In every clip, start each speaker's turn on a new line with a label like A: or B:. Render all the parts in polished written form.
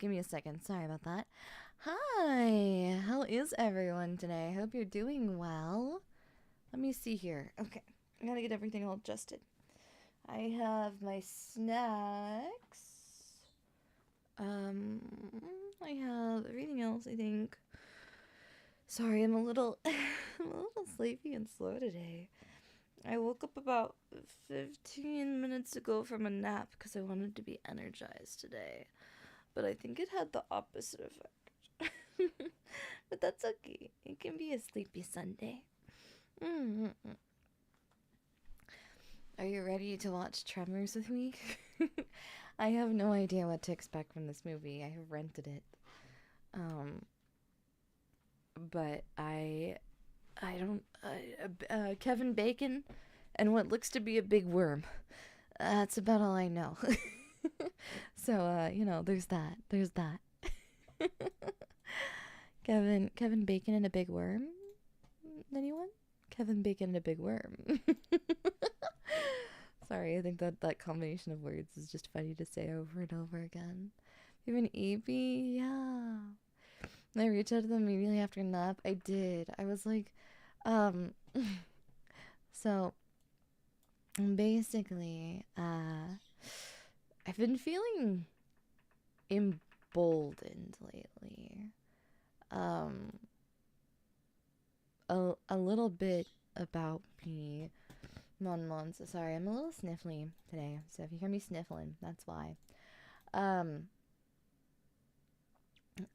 A: give me a second. Sorry about that. Hi, how is everyone today? I hope you're doing well. Let me see here. Okay, I gotta get everything all adjusted. I have my snacks. I have everything else, I think. Sorry, I'm a little, I'm a little sleepy and slow today. I woke up about 15 minutes ago from a nap because I wanted to be energized today. But I think it had the opposite effect. But that's okay. It can be a sleepy Sunday. Mm-hmm. Are you ready to watch Tremors with me? I have no idea what to expect from this movie. I have rented it. But I don't, Kevin Bacon and what looks to be a big worm. That's about all I know. So, you know, there's that. Kevin Bacon and a big worm? Anyone? Kevin Bacon and a big worm. Sorry, I think that combination of words is just funny to say over and over again. You have an EP? Yeah. I reached out to them immediately after a nap. I did. I was like, so basically, I've been feeling emboldened lately. A little bit about me. So sorry, I'm a little sniffly today. So if you hear me sniffling, that's why.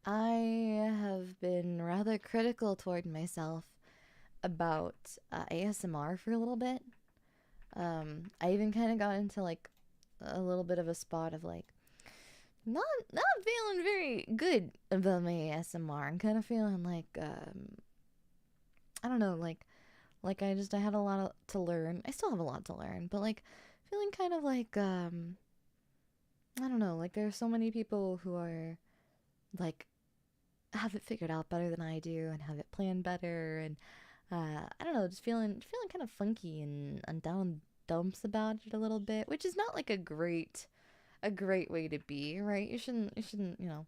A: I have been rather critical toward myself about ASMR for a little bit. I even kind of got into like a little bit of a spot of like not feeling very good about my ASMR. I'm kind of feeling like I don't know, like I had a lot to learn. I still have a lot to learn, but like feeling kind of like I don't know, like there's so many people who are like have it figured out better than I do and have it planned better, and I don't know, just feeling kind of funky and down dumps about it a little bit, which is not like a great way to be, right? You shouldn't, you know,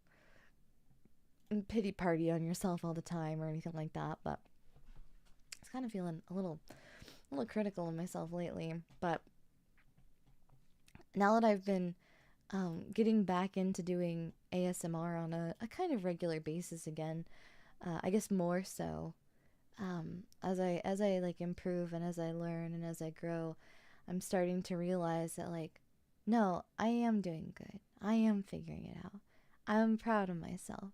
A: pity party on yourself all the time or anything like that, but I was kind of feeling a little critical of myself lately. But now that I've been getting back into doing ASMR on a kind of regular basis again, I guess more so, as I like improve and as I learn and as I grow, I'm starting to realize that like, no, I am doing good. I am figuring it out. I'm proud of myself.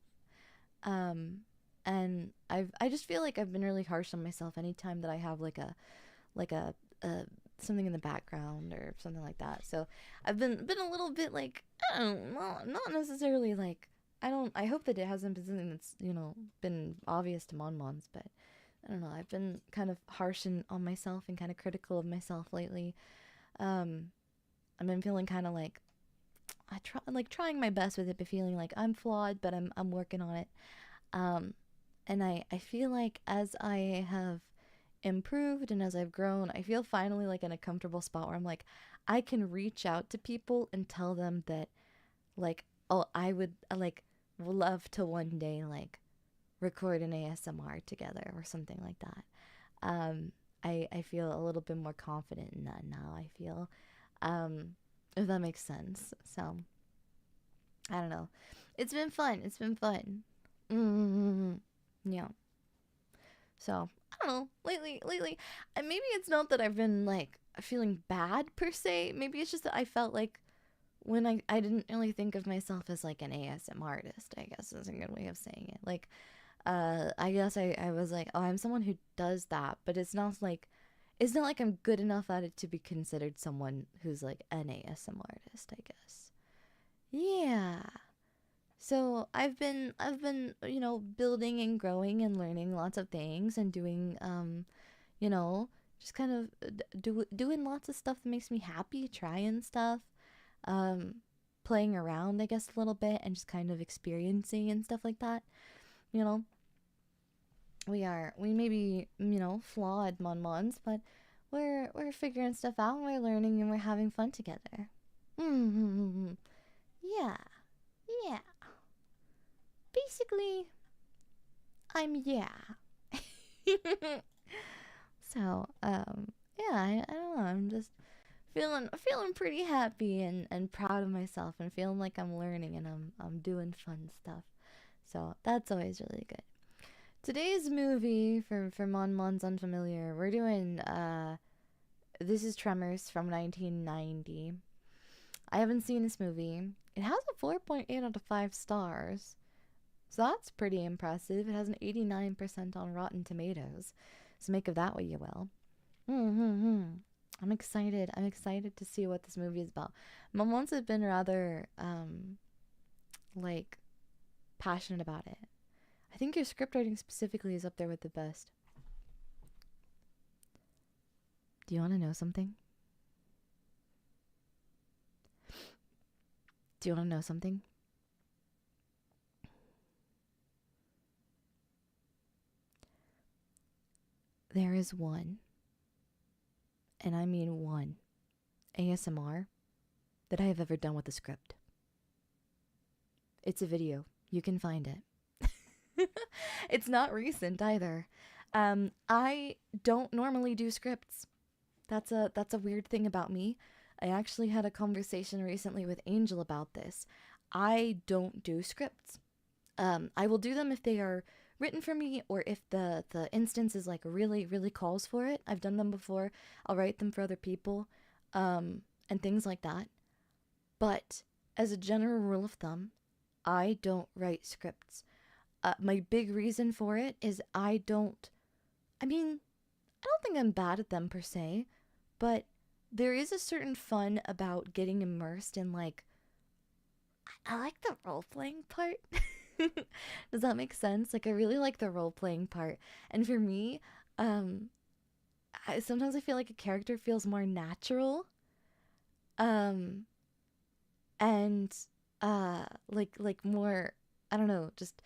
A: And I just feel like I've been really harsh on myself anytime that I have like a something in the background or something like that. So I've been a little bit like, I don't know, not necessarily like, I hope that it hasn't been something that's, you know, been obvious to Monmons, but I don't know, I've been kind of harsh on myself and kind of critical of myself lately. I've been feeling kind of like trying my best with it, but feeling like I'm flawed, but I'm working on it. And I feel like as I have improved and as I've grown, I feel finally like in a comfortable spot where I'm like, I can reach out to people and tell them that like, oh, I would like love to one day like record an ASMR together or something like that. I feel a little bit more confident in that now, I feel. If that makes sense. So I don't know. It's been fun. Mm-hmm. Yeah. So I don't know. Lately, and maybe it's not that I've been like feeling bad per se. Maybe it's just that I felt like when I didn't really think of myself as like an ASMR artist, I guess is a good way of saying it. Like, I guess I was like, oh, I'm someone who does that, but it's not like I'm good enough at it to be considered someone who's like an ASMR artist, I guess. Yeah. So I've been, you know, building and growing and learning lots of things and doing you know, just kind of doing lots of stuff that makes me happy, trying stuff, um playing around, I guess, a little bit and just kind of experiencing and stuff like that. You know, we may be, you know, flawed monmons, but we're figuring stuff out and we're learning and we're having fun together. Mm-hmm. Yeah. Yeah. basically, yeah. So, yeah, I don't know. I'm just feeling pretty happy and proud of myself and feeling like I'm learning and I'm doing fun stuff. So that's always really good. Today's movie for Mon Mon's Unfamiliar, we're doing this is Tremors from 1990. I haven't seen this movie. It has a 4.8 out of 5 stars. So that's pretty impressive. It has an 89% on Rotten Tomatoes. So make of that what you will. I'm excited. I'm excited to see what this movie is about. Mom once had been rather like passionate about it. I think your script writing specifically is up there with the best. Do you want to know something? Do you want to know something? There is one, and I mean one, ASMR that I have ever done with a script. It's a video. You can find it. It's not recent either. I don't normally do scripts. That's a weird thing about me. I actually had a conversation recently with Angel about this. I don't do scripts. I will do them if they are written for me or if the instance is like really calls for it. I've done them before. I'll write them for other people, and things like that. But as a general rule of thumb, I don't write scripts. My big reason for it is I don't think I'm bad at them per se, but there is a certain fun about getting immersed in, like, I like the role-playing part. Does that make sense? Like, I really like the role-playing part. And for me, sometimes I feel like a character feels more natural. And, like more, I don't know, just,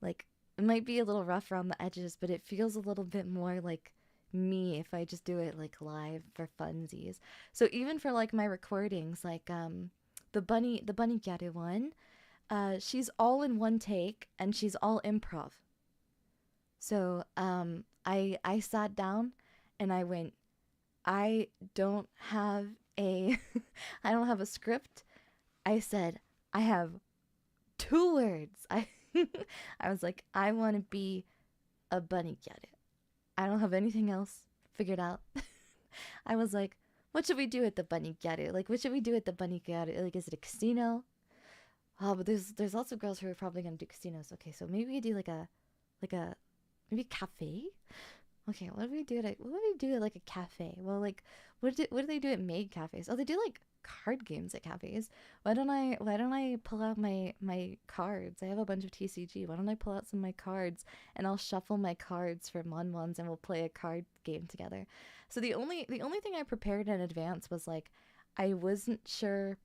A: like, it might be a little rough around the edges, but it feels a little bit more like me if I just do it like live for funsies. So even for like my recordings, like the bunny Gyaru one, she's all in one take and she's all improv. So I sat down and I went, I don't have a I don't have a script. I said, I have 2 words. I was like, I want to be a bunny Gyaru. I don't have anything else figured out. I was like, what should we do at the bunny Gyaru? Like, what should we do at the bunny Gyaru? Like, is it a casino? Oh, but there's lots of girls who are probably gonna do casinos. Okay, so maybe we do like a maybe a cafe. Okay, what do we do at like a cafe? Well, like, what do they do at maid cafes? Oh, they do like card games at cafes. Why don't I pull out my cards? I have a bunch of TCG. Why don't I pull out some of my cards and I'll shuffle my cards for Monmons and we'll play a card game together. So the only thing I prepared in advance was like I wasn't sure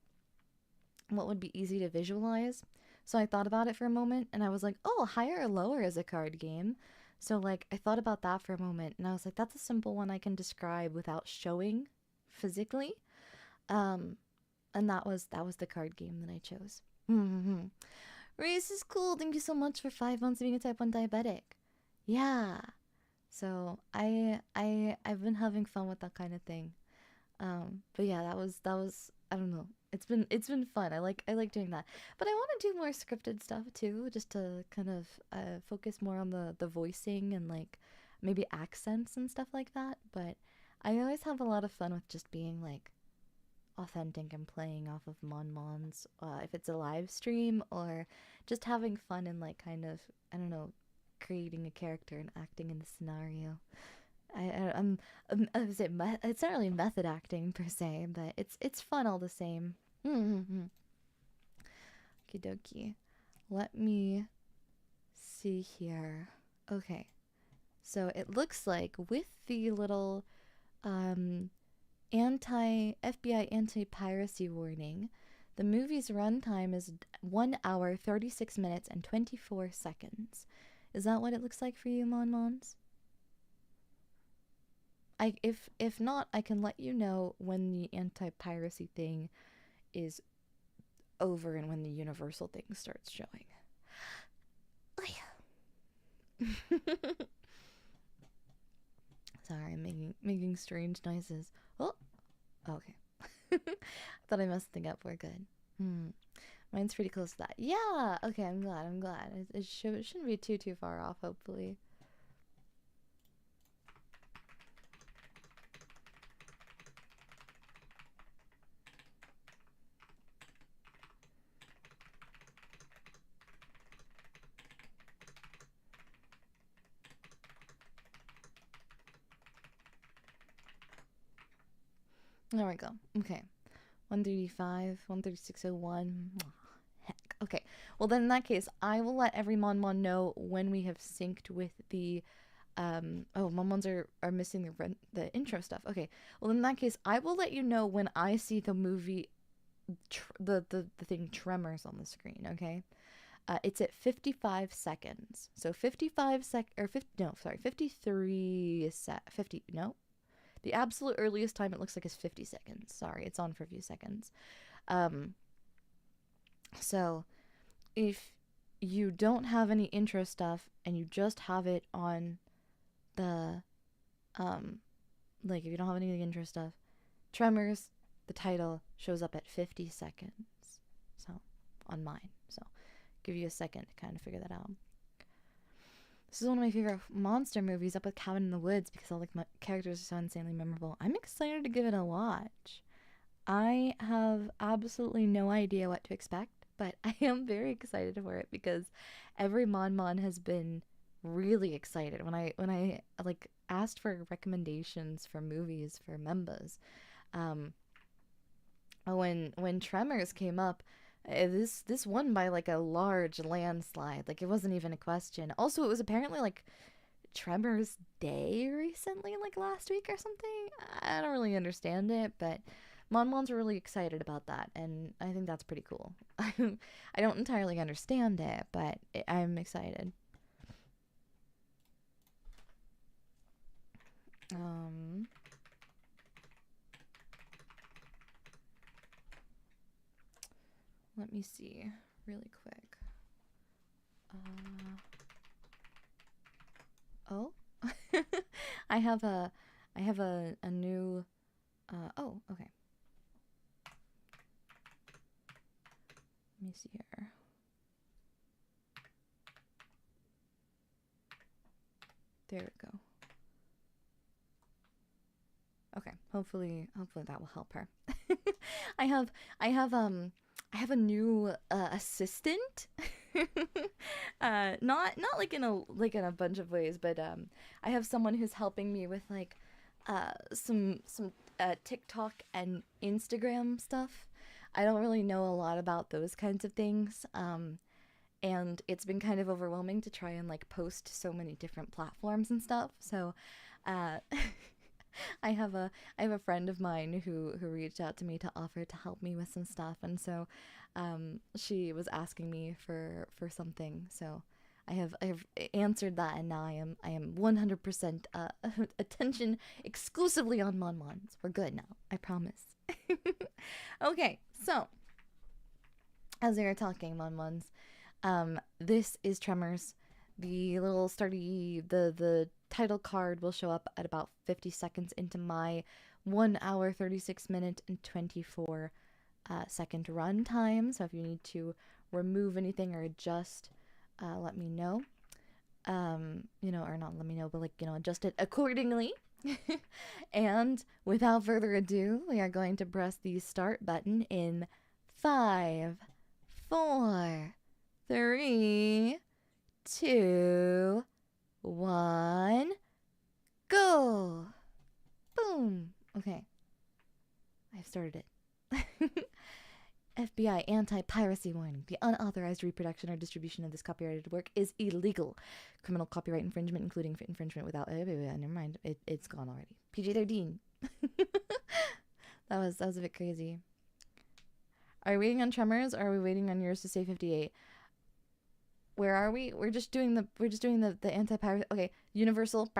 A: what would be easy to visualize. So I thought about it for a moment and I was like, "Oh, higher or lower is a card game." So like I thought about that for a moment and I was like, "That's a simple one I can describe without showing physically." And that was the card game that I chose. Reese is cool. Thank you so much for 5 months of being a type 1 diabetic. Yeah. So I've been having fun with that kind of thing. But yeah, that was I don't know. It's been fun. I like doing that. But I want to do more scripted stuff too, just to kind of focus more on the voicing and like maybe accents and stuff like that. But I always have a lot of fun with just being like authentic and playing off of Monmons, if it's a live stream or just having fun and like kind of, I don't know, creating a character and acting in the scenario. It's not really method acting per se, but it's fun all the same. Okie dokie. Let me see here. Okay, so it looks like with the little FBI anti-piracy warning, the movie's runtime is 1 hour 36 minutes and 24 seconds. Is that what it looks like for you, Monmons? If not, I can let you know when the anti-piracy thing is over and when the universal thing starts showing. Sorry, I'm making strange noises. Oh, okay. Thought I messed thing up. We're good. Mine's pretty close to that. Yeah. Okay, I'm glad. It shouldn't be too far off. Hopefully. There we go. Okay. 135, 136.01. Heck. Okay. Well, then in that case, I will let every Mon know when we have synced with the oh, Mon are missing the intro stuff. Okay. Well, in that case, I will let you know when I see the movie the thing Tremors on the screen, okay? It's at 55 seconds. So 53 no. The absolute earliest time it looks like is 50 seconds. Sorry, it's on for a few seconds. So if you don't have any intro stuff and you just have it on the like if you don't have any of the intro stuff, Tremors, the title shows up at 50 seconds. So on mine. So give you a second to kind of figure that out. This is one of my favorite monster movies, up with Cabin in the Woods, because all the characters are so insanely memorable. I'm excited to give it a watch. I have absolutely no idea what to expect, but I am very excited for it because every Mon has been really excited when I like asked for recommendations for movies for MEMBAS. When Tremors came up, this won by like a large landslide. Like it wasn't even a question. Also, it was apparently like Tremors Day recently, like last week or something. I don't really understand it, but Mons were really excited about that, and I think that's pretty cool. I don't entirely understand it, but I'm excited. Let me see really quick. Oh, I have a new. Oh, okay. Let me see here. There we go. Okay, hopefully that will help her. I have a new assistant. Not like in a bunch of ways, but I have someone who's helping me with like some TikTok and Instagram stuff. I don't really know a lot about those kinds of things. And it's been kind of overwhelming to try and like post so many different platforms and stuff. So I have a friend of mine who reached out to me to offer to help me with some stuff, and so she was asking me for something. So I have answered that, and now I am 100% attention exclusively on Mons. We're good now, I promise. Okay, so as we were talking, Mons, this is Tremors. The little the title card will show up at about 50 seconds into my 1 hour 36 minute and 24 second run time. So if you need to remove anything or adjust, let me know. Or not let me know, but like, adjust it accordingly. And without further ado, we are going to press the start button in 5, 4, 3, 2, 1, go! Boom! Okay. I've started it. FBI anti-piracy warning. The unauthorized reproduction or distribution of this copyrighted work is illegal. Criminal copyright infringement, including infringement without... never mind. It's gone already. PG-13. That was a bit crazy. Are we waiting on Tremors, or are we waiting on yours to say 58? Where are we? We're just doing the anti-pirate. Okay, Universal.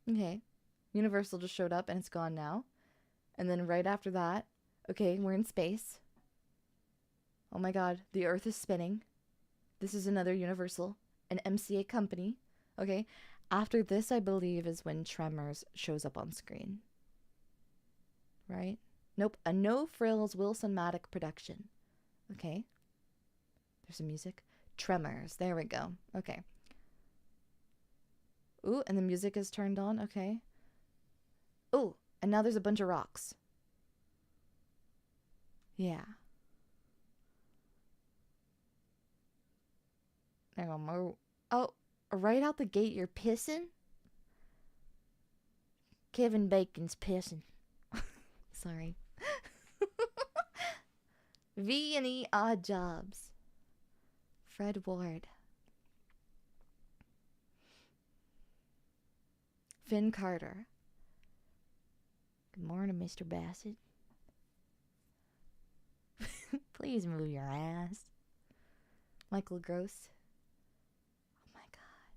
A: Okay. Universal just showed up and it's gone now. And then right after that, okay, we're in space. Oh my god, the Earth is spinning. This is another Universal, an MCA company. Okay, after this, I believe, is when Tremors shows up on screen. Right? Nope, a No Frills Wilson-Matic production. Okay. There's some music. Tremors, there we go. Okay. Ooh, and the music is turned on. Okay. Ooh, and now there's a bunch of rocks. Yeah. There go more. Oh, right out the gate, you're pissing? Kevin Bacon's pissing. Sorry. V&E Odd Jobs. Fred Ward. Finn Carter. Good morning, Mr. Bassett. Please move your ass. Michael Gross. Oh my god.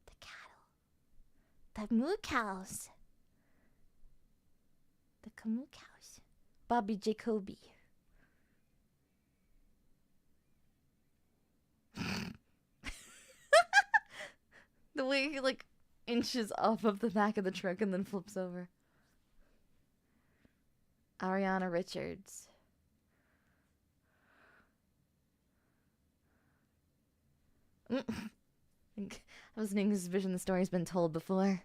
A: The cattle. The moo cows. The camoo cows. Bobby Jacoby. The way he like inches off of the back of the truck and then flips over. Ariana Richards. I was named suspicion the story's been told before.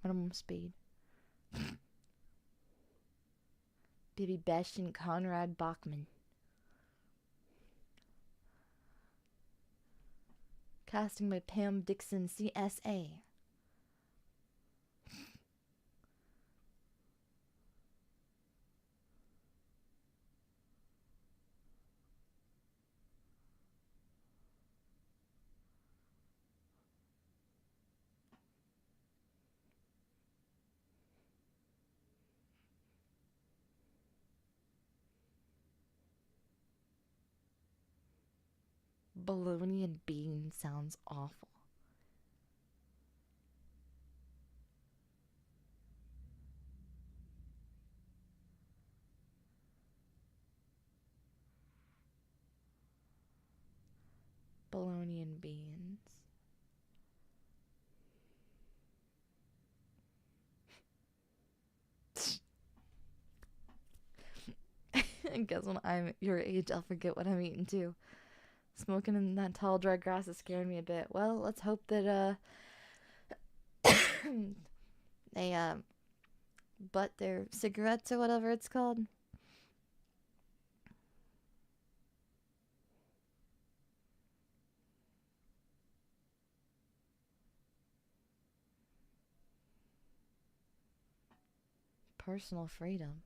A: Minimum speed. Baby Besh and Conrad Bachman. Casting by Pam Dixon, CSA. Bologna and bean sounds awful. Bologna and beans. I guess when I'm your age, I'll forget what I'm eating too. Smoking in that tall, dry grass is scaring me a bit. Well, let's hope that, they, butt their cigarettes or whatever it's called. Personal freedom.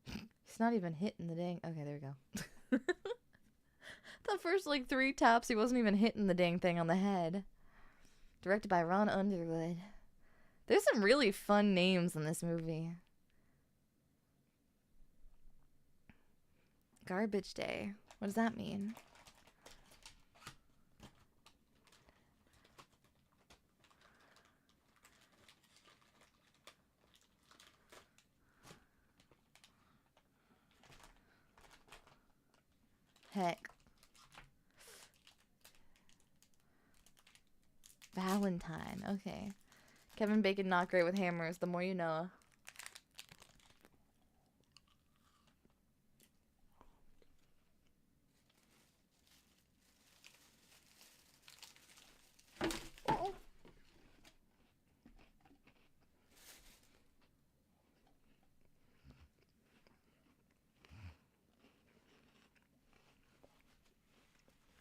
A: He's not even hitting the dang... Okay, there we go. The first, like, 3 taps, he wasn't even hitting the dang thing on the head. Directed by Ron Underwood. There's some really fun names in this movie. Garbage Day. What does that mean? Heck. Valentine. Okay. Kevin Bacon not great with hammers. The more you know.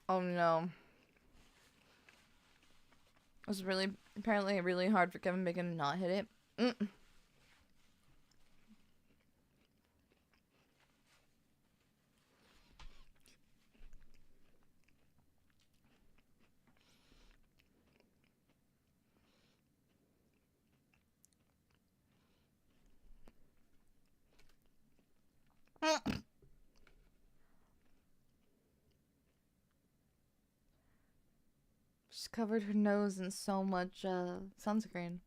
A: Oh no. It was apparently really hard for Kevin Bacon to not hit it. just covered her nose in so much sunscreen.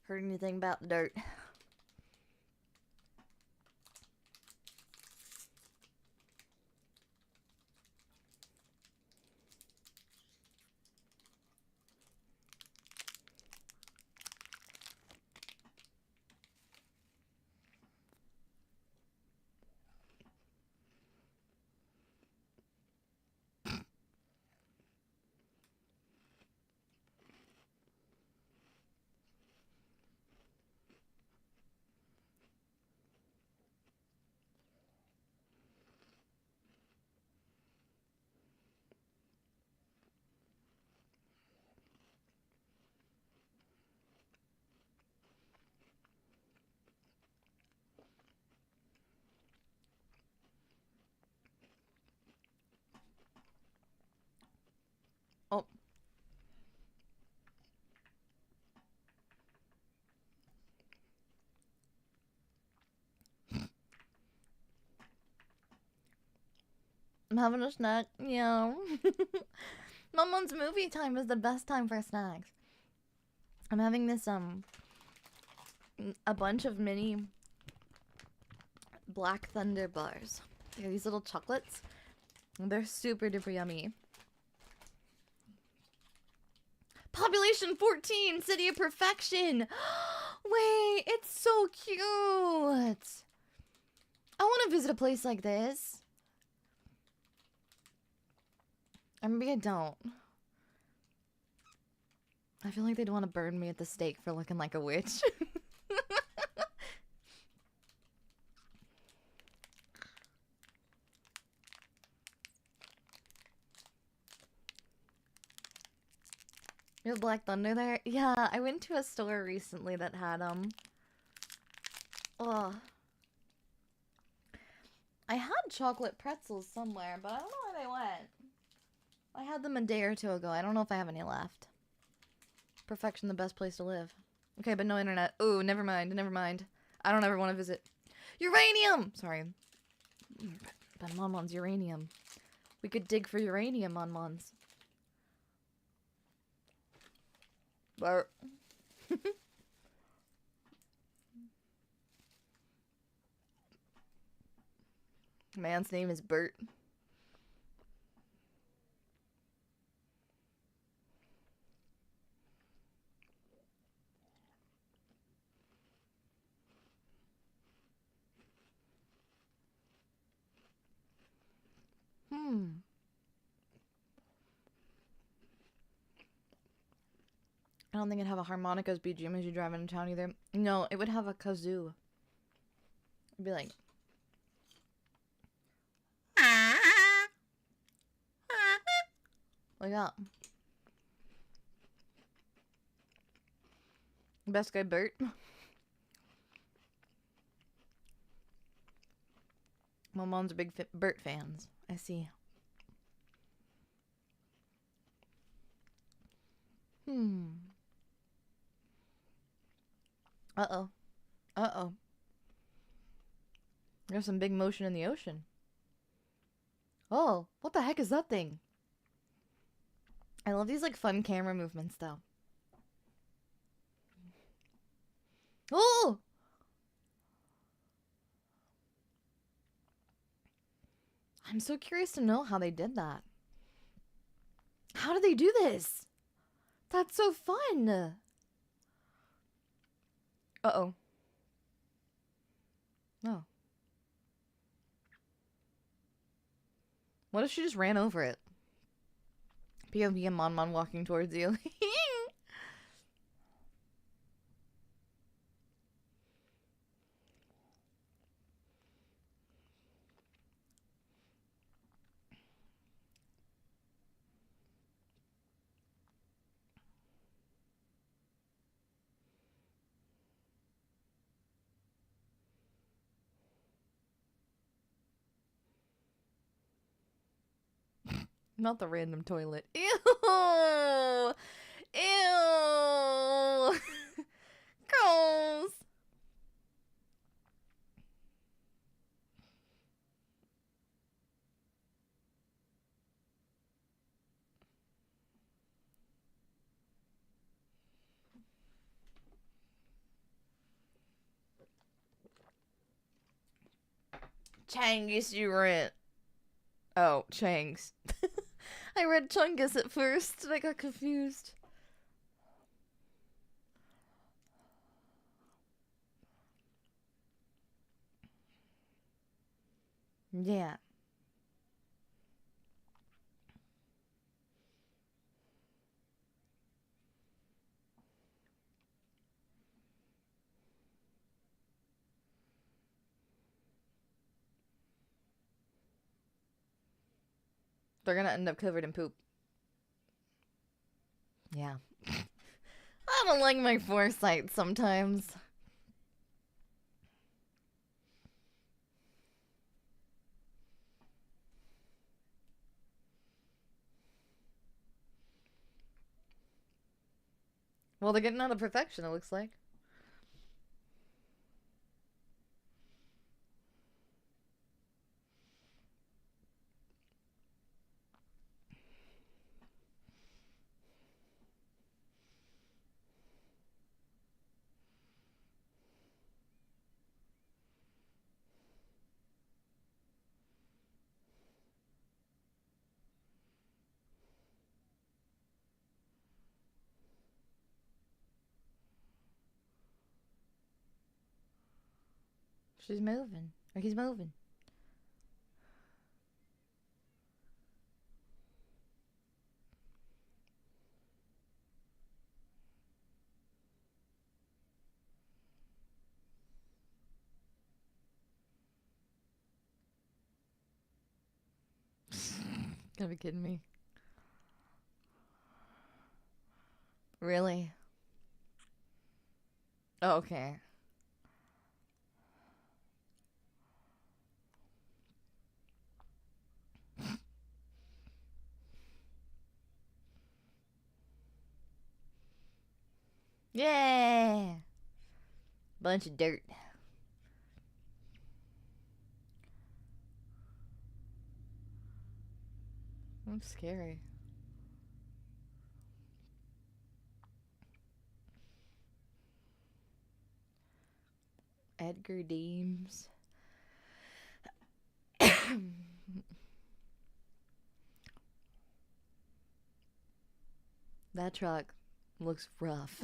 A: Heard anything about dirt? Oh. I'm having a snack. Yeah. Mama's movie time is the best time for snacks. I'm having this, a bunch of mini Black Thunder bars. They're these little chocolates. They're super duper yummy. Population 14, City of Perfection. Wait, it's so cute. I want to visit a place like this. Or maybe I don't. I feel like they'd want to burn me at the stake for looking like a witch. You have Black Thunder there? Yeah, I went to a store recently that had them. Ugh. I had chocolate pretzels somewhere, but I don't know where they went. I had them a day or two ago. I don't know if I have any left. Perfection, the best place to live. Okay, but no internet. Ooh, never mind, never mind. I don't ever want to visit. Uranium! Sorry. But Monmon's uranium. We could dig for uranium on Mons. But... Man's name is Bert. I don't think it'd have a harmonicas BGM as you drive into town either. No, it would have a kazoo. It'd be like... like that. Best guy Bert. My mom's a big Bert fans. I see. Uh-oh. Uh-oh. There's some big motion in the ocean. Oh, what the heck is that thing? I love these, like, fun camera movements, though. Oh! I'm so curious to know how they did that. How do they do this? That's so fun! Uh-oh. Oh. What if she just ran over it? POV and Mon Mon walking towards you. Not the random toilet. Ew! Ew! Gross! Changus, you rent. Oh, Changs. I read Chungus at first and I got confused. Yeah. They're gonna end up covered in poop. Yeah. I don't like my foresight sometimes. Well, they're getting out of perfection, it looks like. She's moving. Or he's moving. Gotta be kidding me. Really? Oh, okay. Yeah! Bunch of dirt. That's scary. Edgar Deems. That truck looks rough.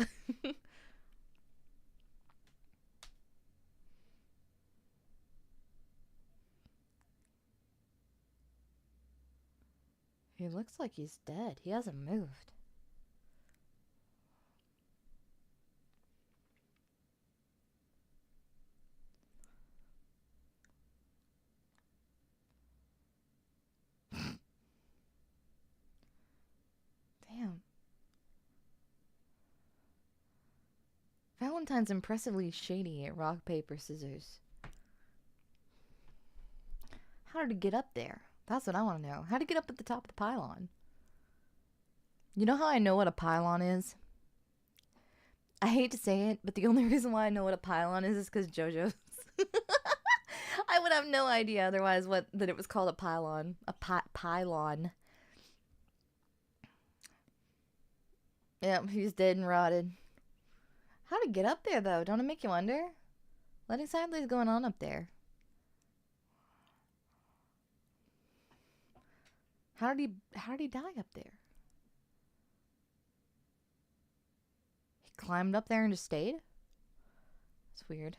A: He looks like he's dead. He hasn't moved. Damn. Valentine's impressively shady at rock, paper, scissors. How did he get up there? That's what I want to know. How did he get up at the top of the pylon? You know how I know what a pylon is? I hate to say it, but the only reason why I know what a pylon is because JoJo's. I would have no idea otherwise that it was called a pylon. A pylon. Yep, he's dead and rotted. How to get up there, though? Don't it make you wonder? What exactly is going on up there? How did he die up there? He climbed up there and just stayed? That's weird.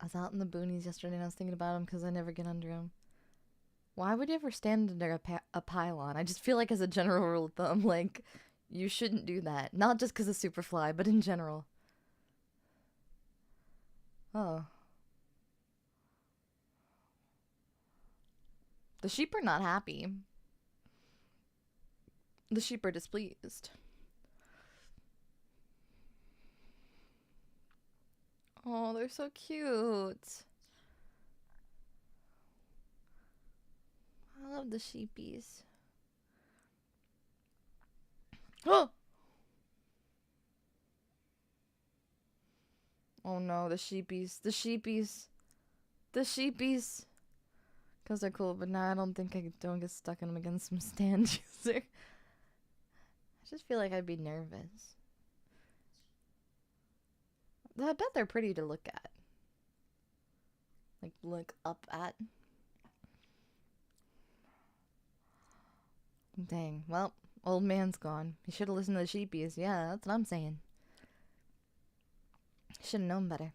A: I was out in the boonies yesterday and I was thinking about him because I never get under him. Why would you ever stand under a pylon? I just feel like as a general rule of thumb, like, you shouldn't do that. Not just because of Superfly, but in general. Oh. The sheep are not happy. The sheep are displeased. Oh, they're so cute. I love the sheepies. Oh! Oh no, the sheepies. The sheepies. The sheepies. Because they're cool, but now I don't think I don't get stuck in them against some stand user. I just feel like I'd be nervous. I bet they're pretty to look at. Like, look up at. Dang. Well, old man's gone. He should have listened to the sheepies. Yeah, that's what I'm saying. Should have known better.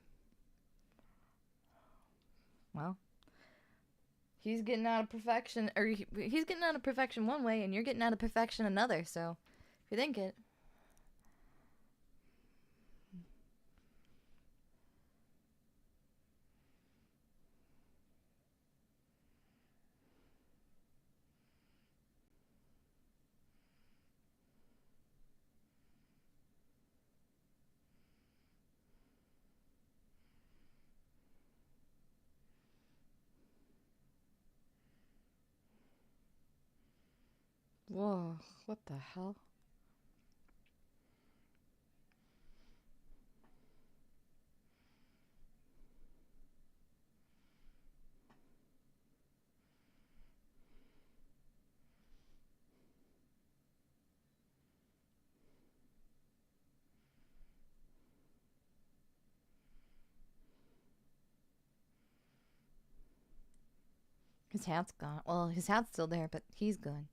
A: Well. He's getting out of perfection, or he's getting out of perfection one way, and you're getting out of perfection another, so if you think it. Whoa, what the hell? His hat's gone. Well, his hat's still there, but he's gone.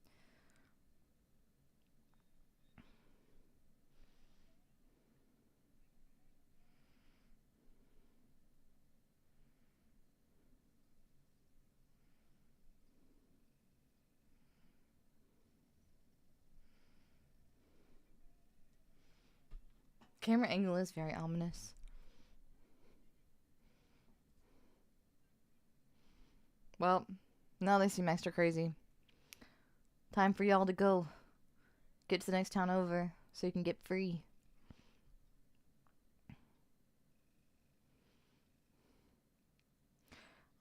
A: Camera angle is very ominous. Well, now they seem extra crazy. Time for y'all to go. Get to the next town over so you can get free.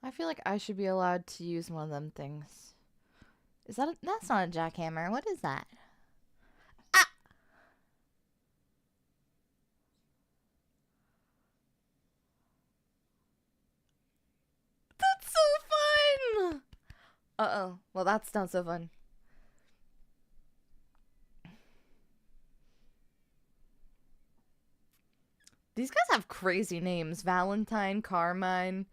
A: I feel like I should be allowed to use one of them things. Is that that's not a jackhammer. What is that? Ah! That's so fun! Uh-oh. Well, that's not so fun. These guys have crazy names. Valentine, Carmine.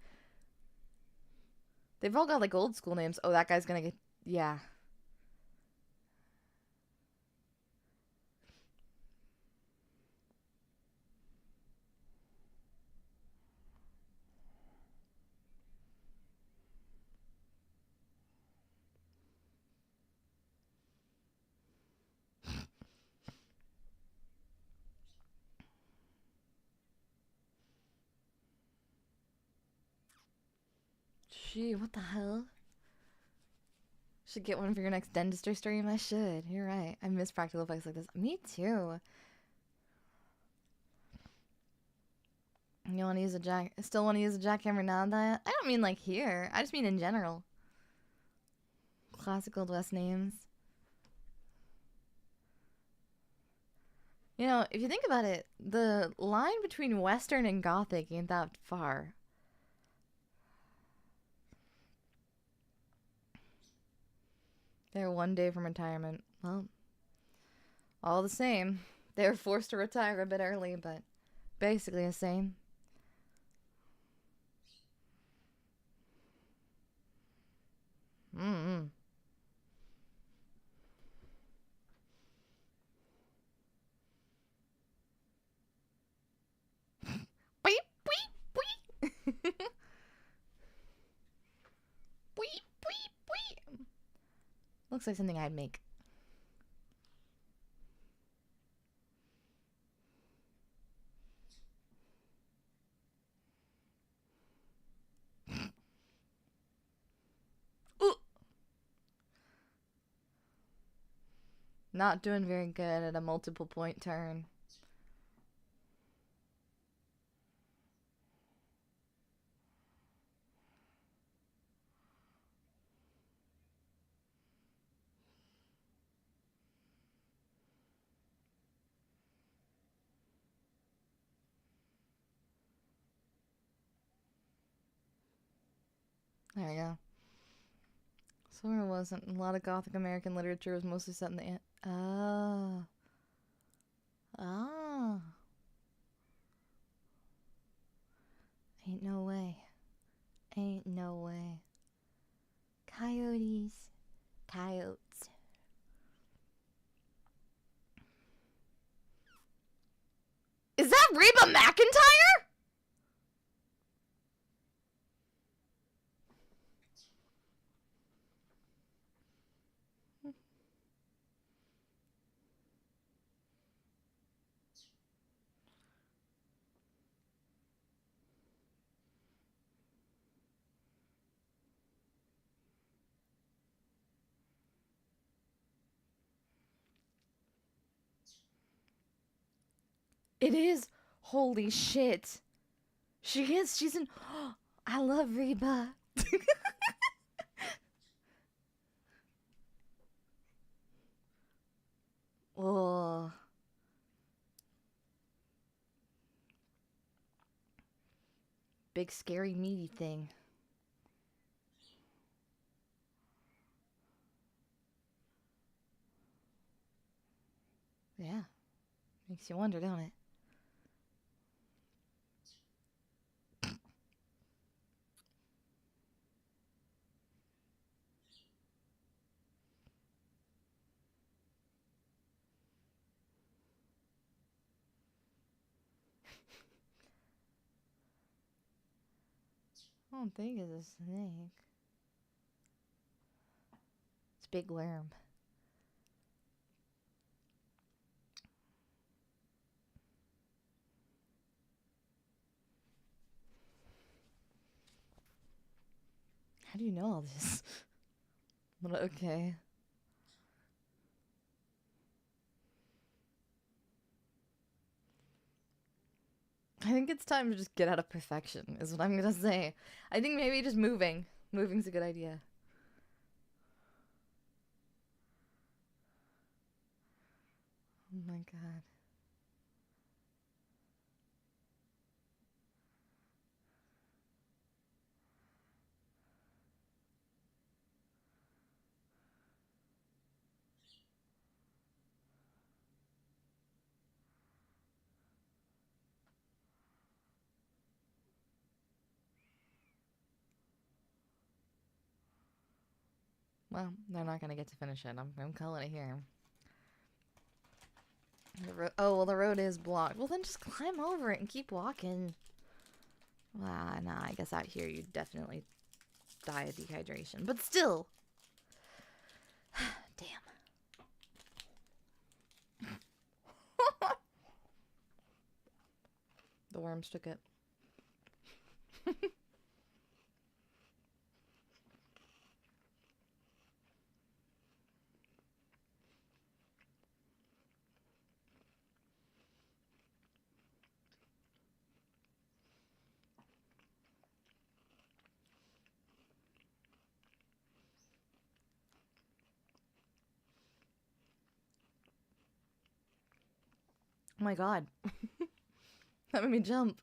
A: They've all got, like, old school names. Oh, that guy's gonna get... Yeah. Gee, what the hell? Should get one for your next dentistry stream? I should. You're right. I miss practical effects like this. Me too. You want to use a still want to use a jackhammer now, Daiya? I don't mean like here. I just mean in general. Classic Old West names. You know, if you think about it, the line between Western and Gothic ain't that far. They're one day from retirement. Well, all the same. They were forced to retire a bit early, but basically the same. Mm-hmm. Beep, beep, beep. Beep, beep, beep. Looks like something I'd make. Ooh. Not doing very good at a multiple point turn. There we go. So it wasn't. A lot of Gothic American literature was mostly set in the... Oh. Oh. Ain't no way. Ain't no way. Coyotes. Coyotes. Is that Reba McEntire? It is. Holy shit. She is. She's in... I love Reba. Oh. Big scary meaty thing. Yeah. Makes you wonder, don't it? I don't think it's a snake. It's a big worm. How do you know all this? But okay. I think it's time to just get out of perfection, is what I'm gonna say. I think maybe just moving. Moving's a good idea. Oh my god. Well, they're not gonna get to finish it. I'm calling it here. Oh, well, the road is blocked. Well, then just climb over it and keep walking. Nah, I guess out here you'd definitely die of dehydration. But still. Damn. The worms took it. Oh my god. That made me jump.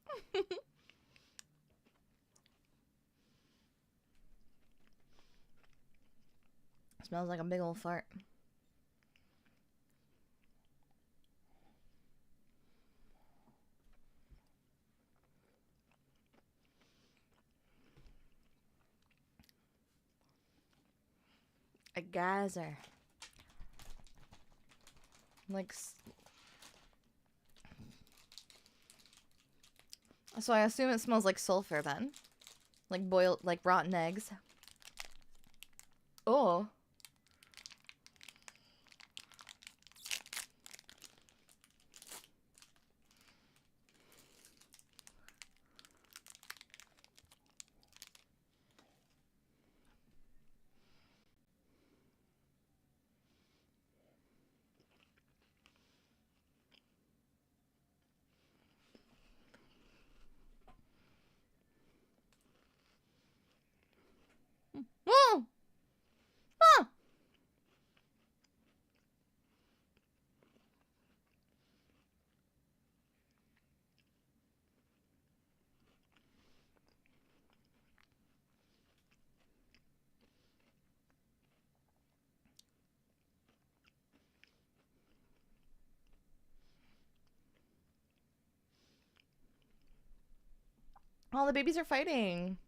A: Smells like a big old fart. A geyser. Like... So I assume it smells like sulfur then. Like boiled, like rotten eggs. Oh. Whoa! Ah! Oh, the babies are fighting.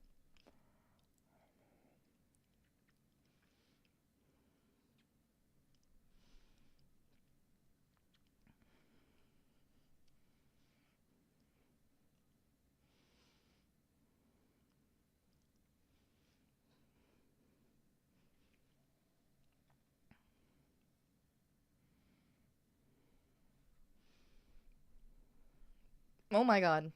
A: Oh my god.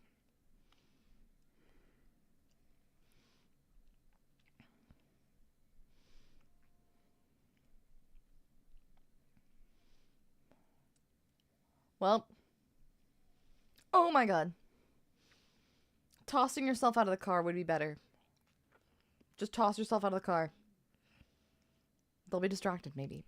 A: Well. Oh my god. Tossing yourself out of the car would be better. Just toss yourself out of the car. They'll be distracted, maybe.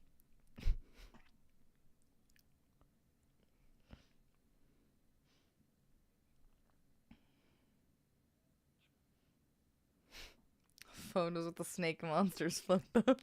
A: Photos with the snake monsters flipped up.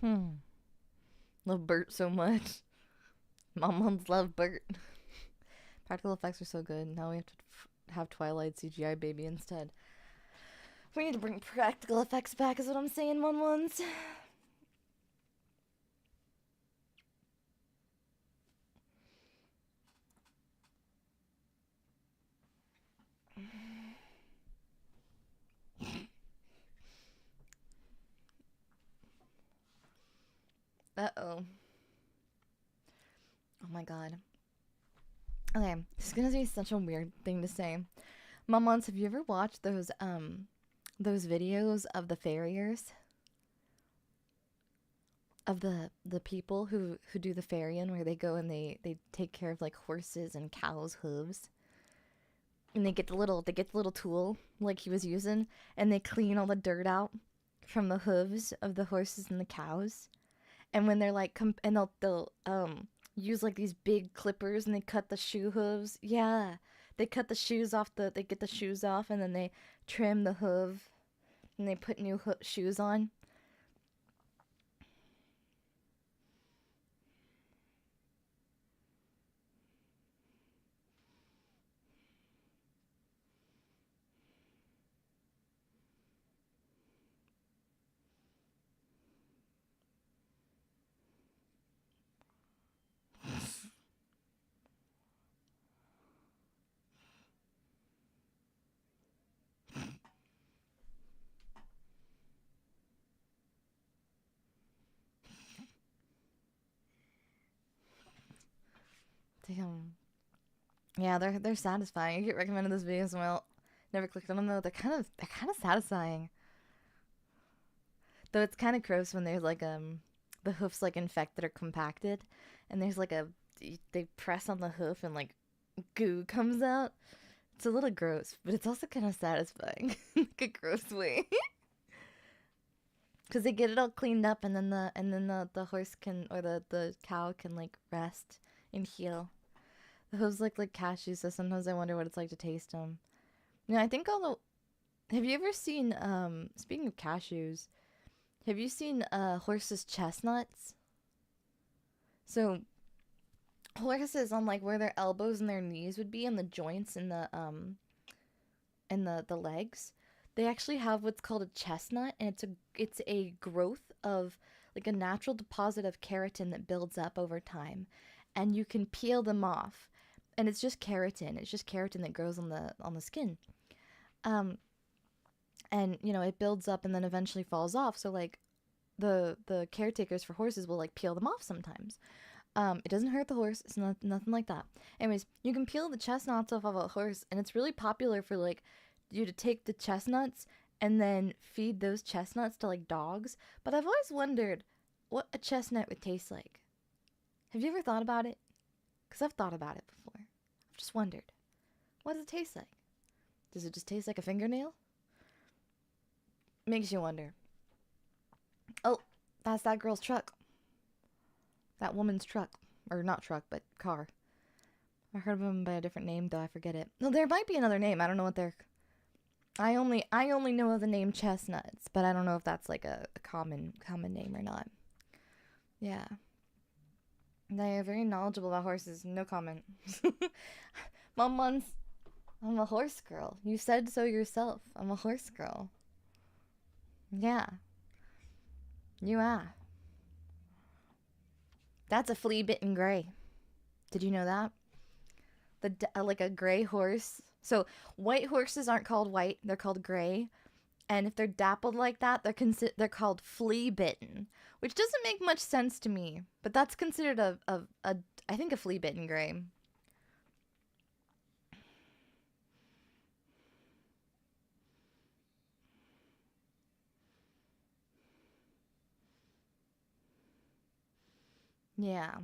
A: Mm. Love Bert so much. Moms love Bert. Practical effects are so good. Now we have to have Twilight CGI baby instead. We need to bring practical effects back, is what I'm saying, ones. Uh-oh. Oh my god. Okay, this is gonna be such a weird thing to say. Momons, have you ever watched those videos of the farriers? Of the people who do the farrien, where they go and they take care of like horses and cows' hooves. And they get the little tool like he was using, and they clean all the dirt out from the hooves of the horses and the cows. And when they're like and they'll use like these big clippers and they cut the shoe hooves. Yeah. They cut the shoes off they get the shoes off, and then they trim the hoof and they put new shoes on. Damn. Yeah, they're satisfying. I get recommended this video as well. Never clicked on them though. They're kind of satisfying. Though it's kind of gross when there's like the hoofs like infected or compacted, and there's like they press on the hoof and like goo comes out. It's a little gross, but it's also kind of satisfying, like a gross way. Because they get it all cleaned up, and then the horse can, or the cow can like rest and heal. The hooves look like cashews, so sometimes I wonder what it's like to taste them. You know, I think have you ever seen speaking of cashews, have you seen horses' chestnuts? So horses, on like where their elbows and their knees would be, and the joints and the legs, they actually have what's called a chestnut, and it's a growth of like a natural deposit of keratin that builds up over time. and you can peel them off, and it's just keratin. It's just keratin that grows on the skin. And you know, it builds up and then eventually falls off. So like the caretakers for horses will like peel them off sometimes. It doesn't hurt the horse. It's nothing like that. Anyways, you can peel the chestnuts off of a horse, and it's really popular for like you to take the chestnuts and then feed those chestnuts to like dogs. But I've always wondered what a chestnut would taste like. Have you ever thought about it? Because I've thought about it before. I've just wondered, what does it taste like? Does it just taste like a fingernail? Makes you wonder. Oh, that's that girl's truck. That woman's truck. Or not truck, but car. I heard of them by a different name, though I forget it. No, there might be another name. I don't know what they're... I only know of the name chestnuts, but I don't know if that's like a common name or not. Yeah. They are very knowledgeable about horses. No comment. I'm a horse girl. You said so yourself. I'm a horse girl. Yeah. You are. That's a flea-bitten gray. Did you know that? Like a gray horse. So white horses aren't called white. They're called gray. And if they're dappled like that, they're called flea-bitten, which doesn't make much sense to me. But that's considered I think a flea-bitten gray. Yeah.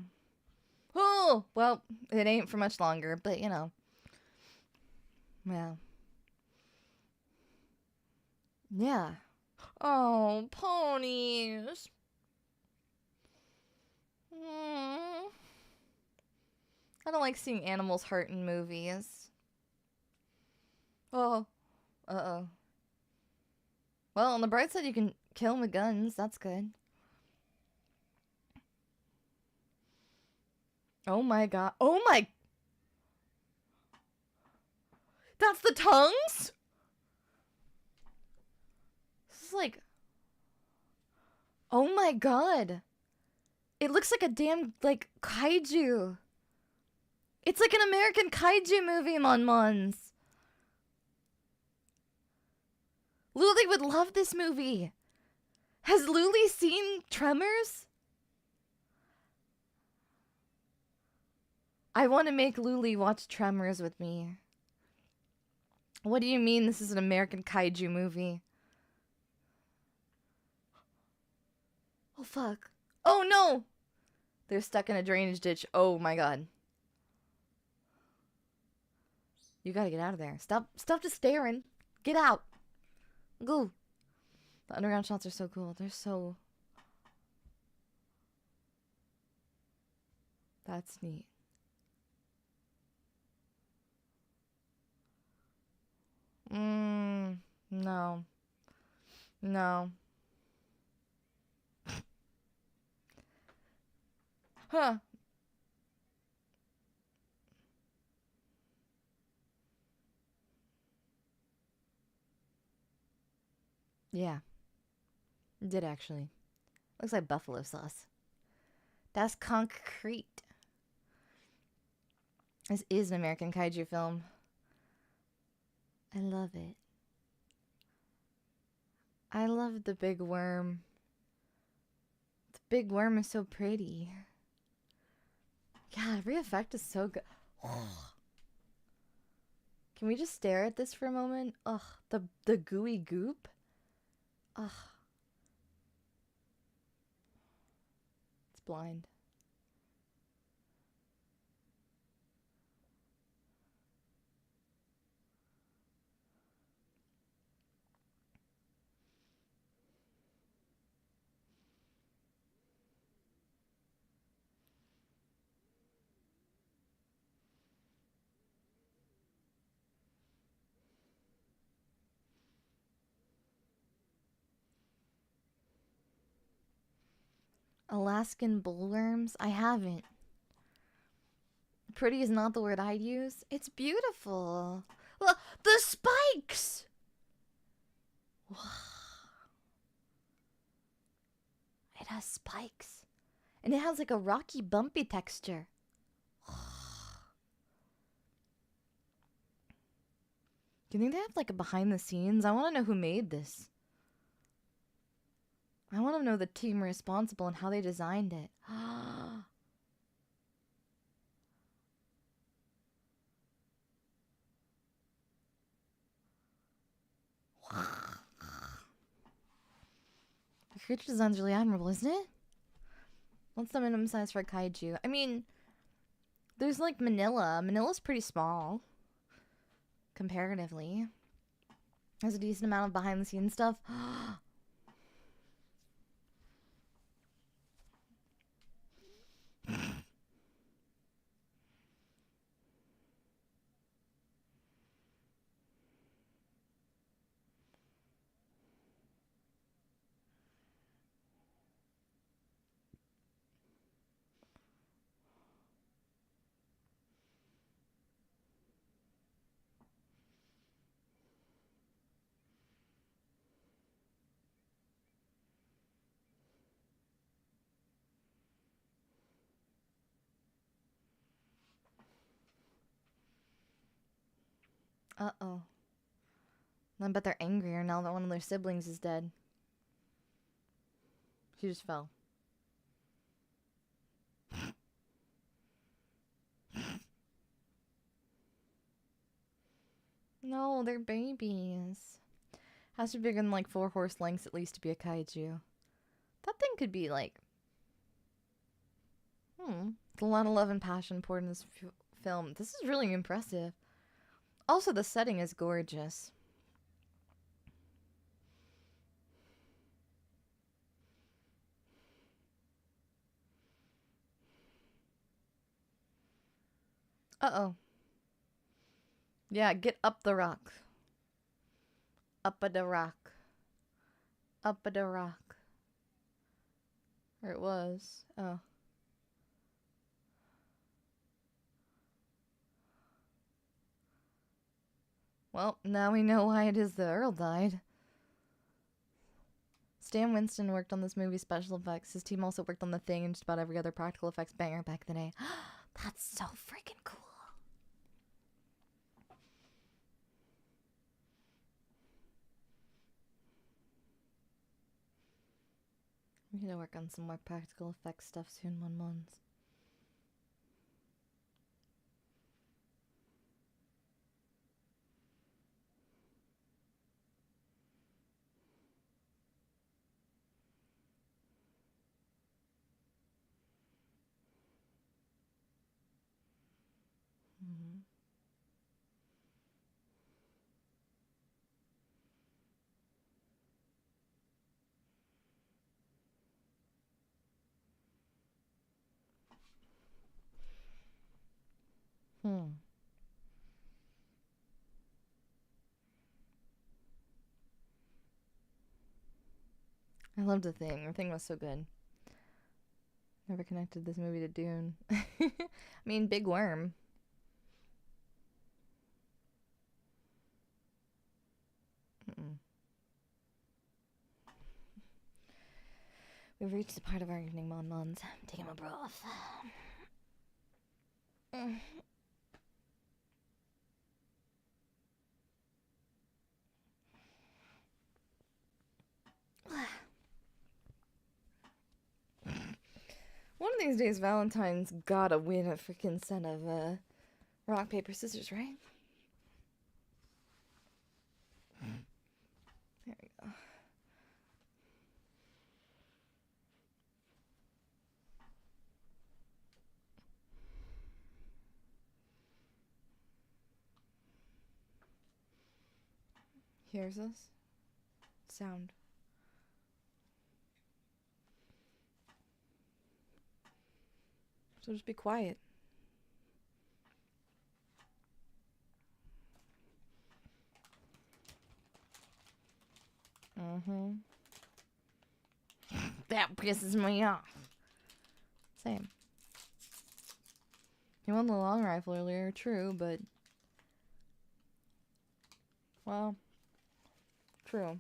A: Oh, well, it ain't for much longer, but you know. Yeah. Yeah. Oh, ponies. I don't like seeing animals hurt in movies. Oh. Uh-oh. Well, on the bright side, you can kill them with guns. That's good. Oh my god. Oh my... That's the tongues? This is like... Oh my god. It looks like a damn, like, kaiju. It's like an American kaiju movie, Mon-Mons. Luli would love this movie. Has Luli seen Tremors? I want to make Luli watch Tremors with me. What do you mean this is an American kaiju movie? Oh, fuck. Oh, no! They're stuck in a drainage ditch. Oh, my god. You gotta get out of there. Stop just staring. Get out. Go. The underground shots are so cool. They're so... That's neat. No. No. Huh. Yeah. It did actually. Looks like buffalo sauce. That's concrete. This is an American kaiju film. I love it. I love the big worm. The big worm is so pretty. Yeah, every effect is so good. Can we just stare at this for a moment? Ugh, the gooey goop. Ugh. It's blind. Alaskan bullworms? I haven't. Pretty is not the word I'd use. It's beautiful. Look, the spikes! It has spikes. And it has like a rocky, bumpy texture. Do you think they have like a behind the scenes? I want to know who made this. I want to know the team responsible and how they designed it. The creature design's really admirable, isn't it? What's the minimum size for a kaiju? I mean, there's like Manila. Manila's pretty small. Comparatively. There's a decent amount of behind the scenes stuff. Uh-oh. I bet they're angrier now that one of their siblings is dead. She just fell. No, they're babies. Has to be bigger than like 4 horse lengths at least to be a kaiju. That thing could be like... It's a lot of love and passion poured in this film. This is really impressive. Also, the setting is gorgeous. Uh-oh. Yeah, get up the rock. Up a the rock. Up a the rock. Or it was. Oh. Well, now we know why it is the Earl died. Stan Winston worked on this movie's special effects. His team also worked on The Thing and just about every other practical effects banger back in the day. That's so freaking cool. We need to work on some more practical effects stuff soon, Mon-Mons. I loved The Thing. The Thing was so good. Never connected this movie to Dune. I mean, Big Worm. We've reached the part of our evening, Mon-Mons. I'm taking my breath. One of these days, Valentine's gotta win a freaking set of rock, paper, scissors, right? There we go. Here's this sound. So just be quiet. That pisses me off. Same. He won the long rifle earlier, true, but... Well... True.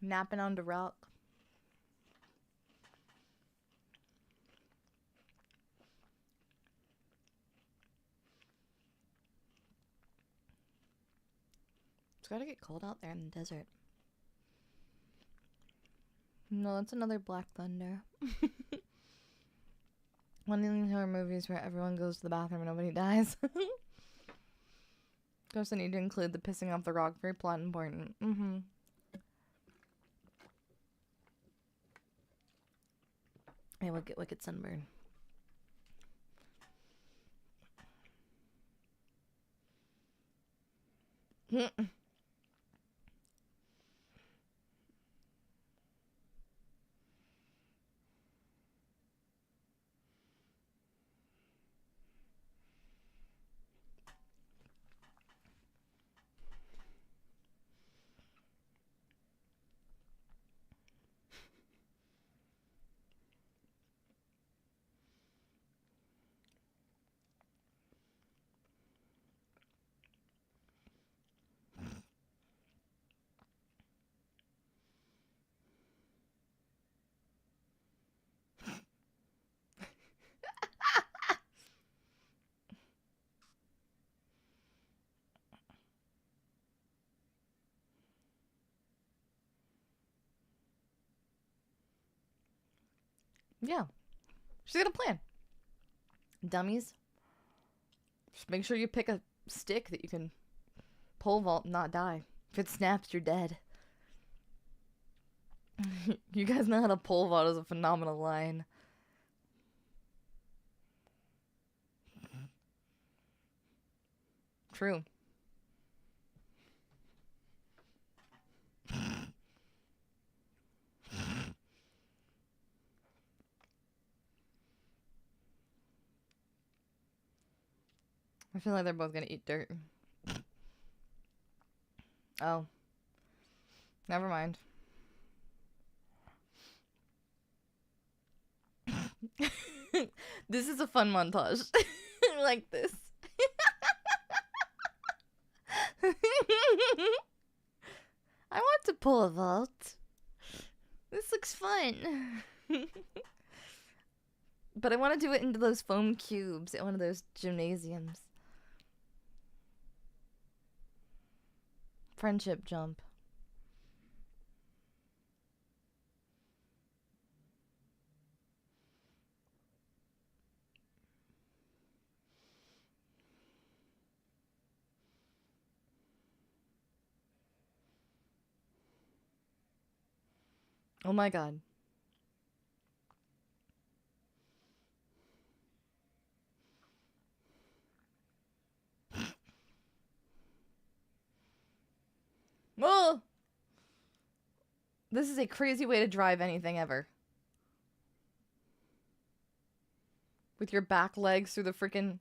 A: Napping on the rock. It's gotta get cold out there in the desert. No, that's another Black Thunder. One of these horror movies where everyone goes to the bathroom and nobody dies. Of course, I need to include the pissing off the rock. Very plot important. Hey, wicked sunburn. Yeah. She's got a plan. Dummies. Just make sure you pick a stick that you can pole vault and not die. If it snaps, you're dead. You guys know how to pole vault is a phenomenal line. True. I feel like they're both gonna eat dirt. Oh. Never mind. This is a fun montage. Like this. I want to pull a vault. This looks fun. But I want to do it into those foam cubes at one of those gymnasiums. Friendship jump. Oh my god. Oh! This is a crazy way to drive anything ever. With your back legs through the freaking...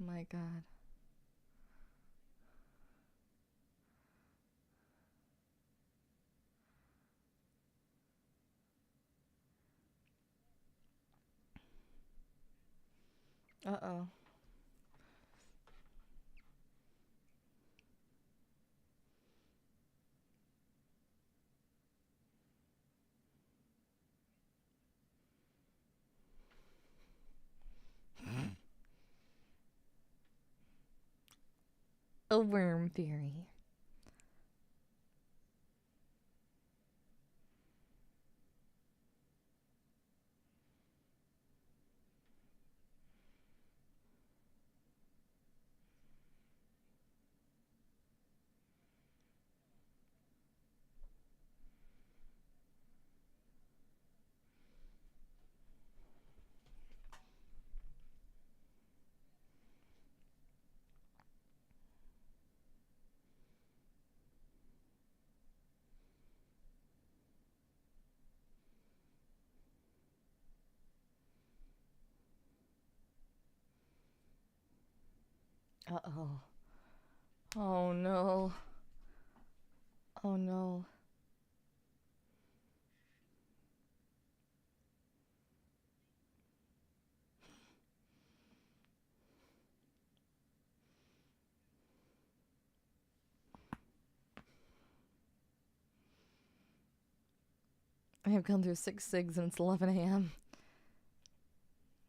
A: My god. Uh-oh. A worm theory. Uh-oh. Oh no. Oh no. I have gone through 6 cigs and it's 11 a.m.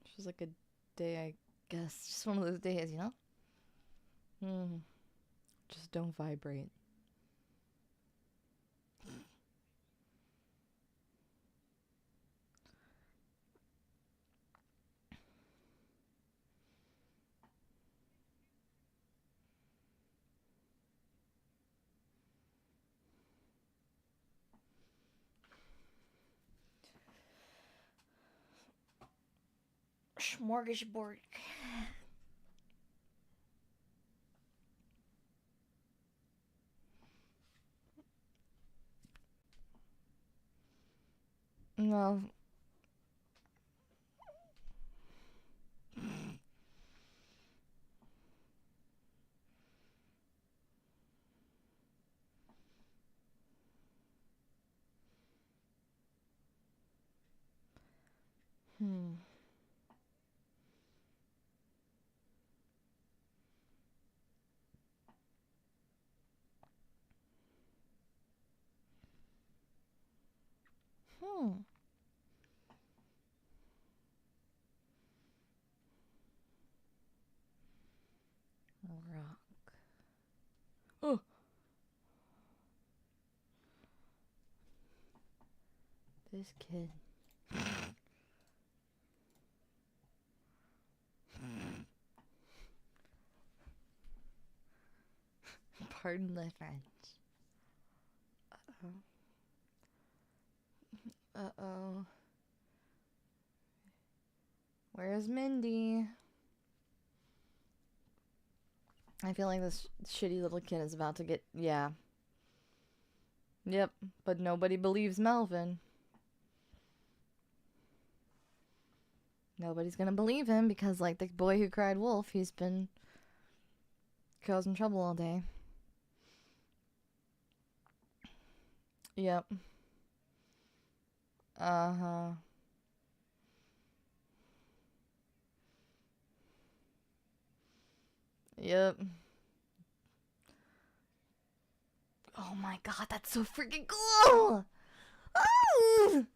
A: It's just like a day, I guess. Just one of those days, you know? Just don't vibrate. Smorgasbord. No. Rock. Oh. This kid. Pardon the French. Uh-oh. Uh-oh. Where's Mindy? I feel like this shitty little kid is about to get... Yeah. Yep. But nobody believes Melvin. Nobody's gonna believe him because, like the boy who cried wolf, he's been causing trouble all day. Yep. Uh-huh. Yep. Oh my god, that's so freaking cool! Oh!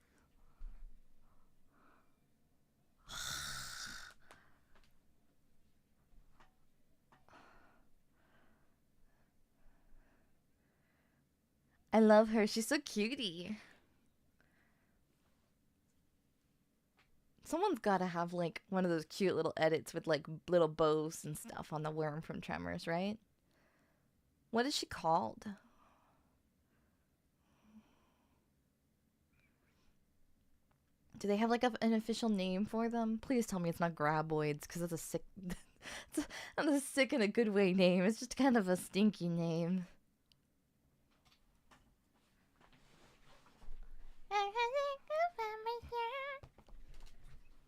A: I love her. She's so cutie. Someone's gotta have, like, one of those cute little edits with, like, little bows and stuff on the worm from Tremors, right? What is she called? Do they have, like, an official name for them? Please tell me it's not Graboids, because that's a sick... not a sick in a good way name. It's just kind of a stinky name.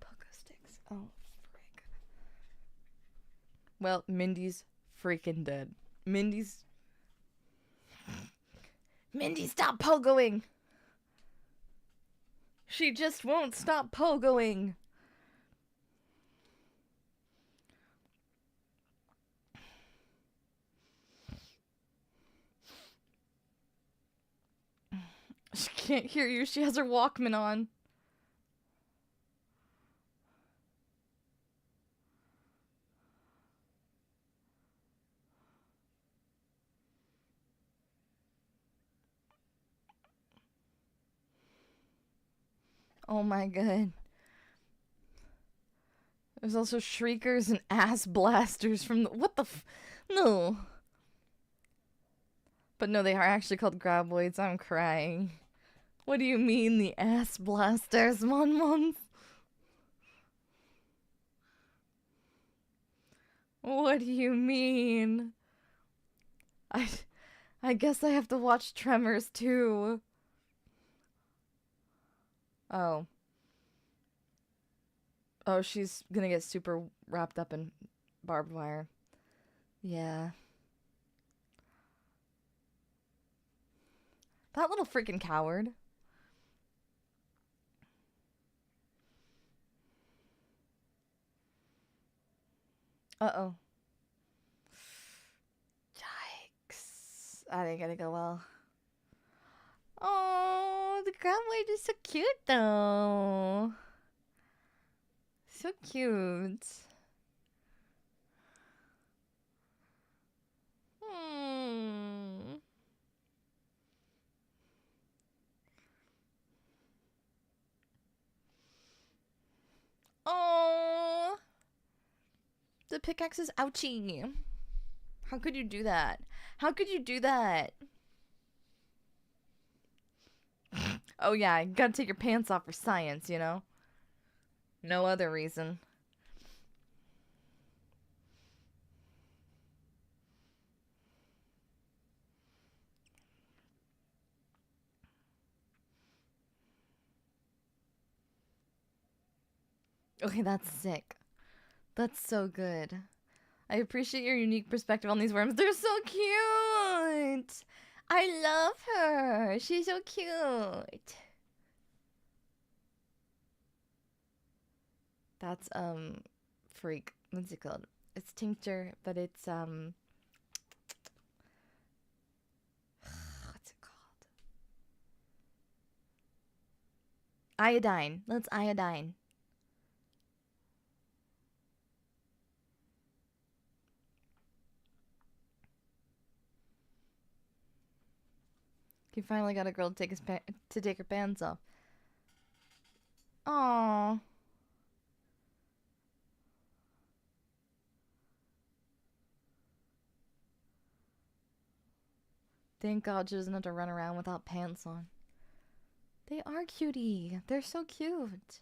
A: Pogo sticks. Oh, frick. Well, Mindy's freaking dead. Mindy, stop pogoing! She just won't stop pogoing! She can't hear you. She has her Walkman on. Oh my god. There's also shriekers and ass blasters from the... What the f... No. But no, they are actually called graboids. I'm crying. What do you mean, the ass blasters, Mon? What do you mean? I guess I have to watch Tremors too. Oh. Oh, she's gonna get super wrapped up in barbed wire. Yeah. That little freaking coward. Uh-oh. Yikes. That ain't gonna go well. Oh, Oh, the graboid is so cute though. So cute. Hmm. Oh, the pickaxe is ouchy. How could you do that? How could you do that? Oh yeah, you gotta take your pants off for science, you know? No other reason. Okay, that's sick. That's so good. I appreciate your unique perspective on these worms. They're so cute! I love her! She's so cute! That's, freak. What's it called? It's tincture, but it's, what's it called? Iodine. Let's iodine. He finally got a girl to take her pants off. Aww. Thank God she doesn't have to run around without pants on. They are cutie. They're so cute.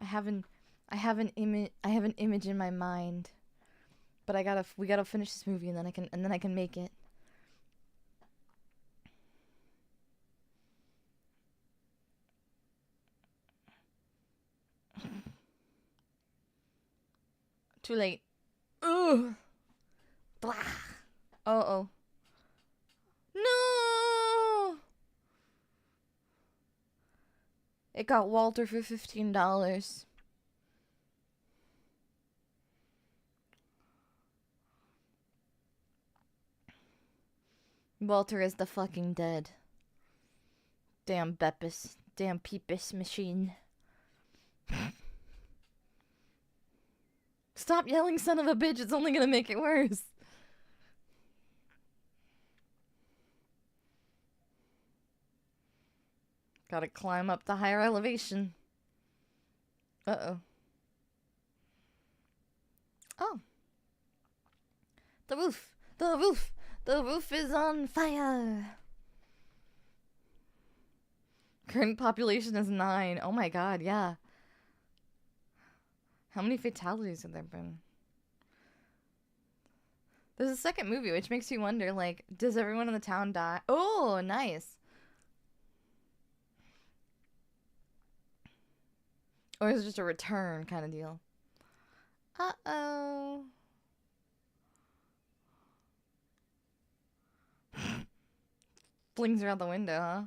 A: I have an image in my mind, but we gotta finish this movie and then I can make it. Too late. Ugh. Blah. Oh. No. It got Walter for $15. Walter is the fucking dead. Damn Beppis. Damn Peepus machine. Stop yelling, son of a bitch. It's only gonna make it worse. Gotta climb up the higher elevation. Uh-oh. Oh. The roof. The roof. The roof is on fire. Current population is 9. Oh my god, yeah. How many fatalities have there been? There's a second movie, which makes you wonder, like, does everyone in the town die? Oh, nice. Or is it just a return kind of deal? Uh-oh. Flings her out the window, huh?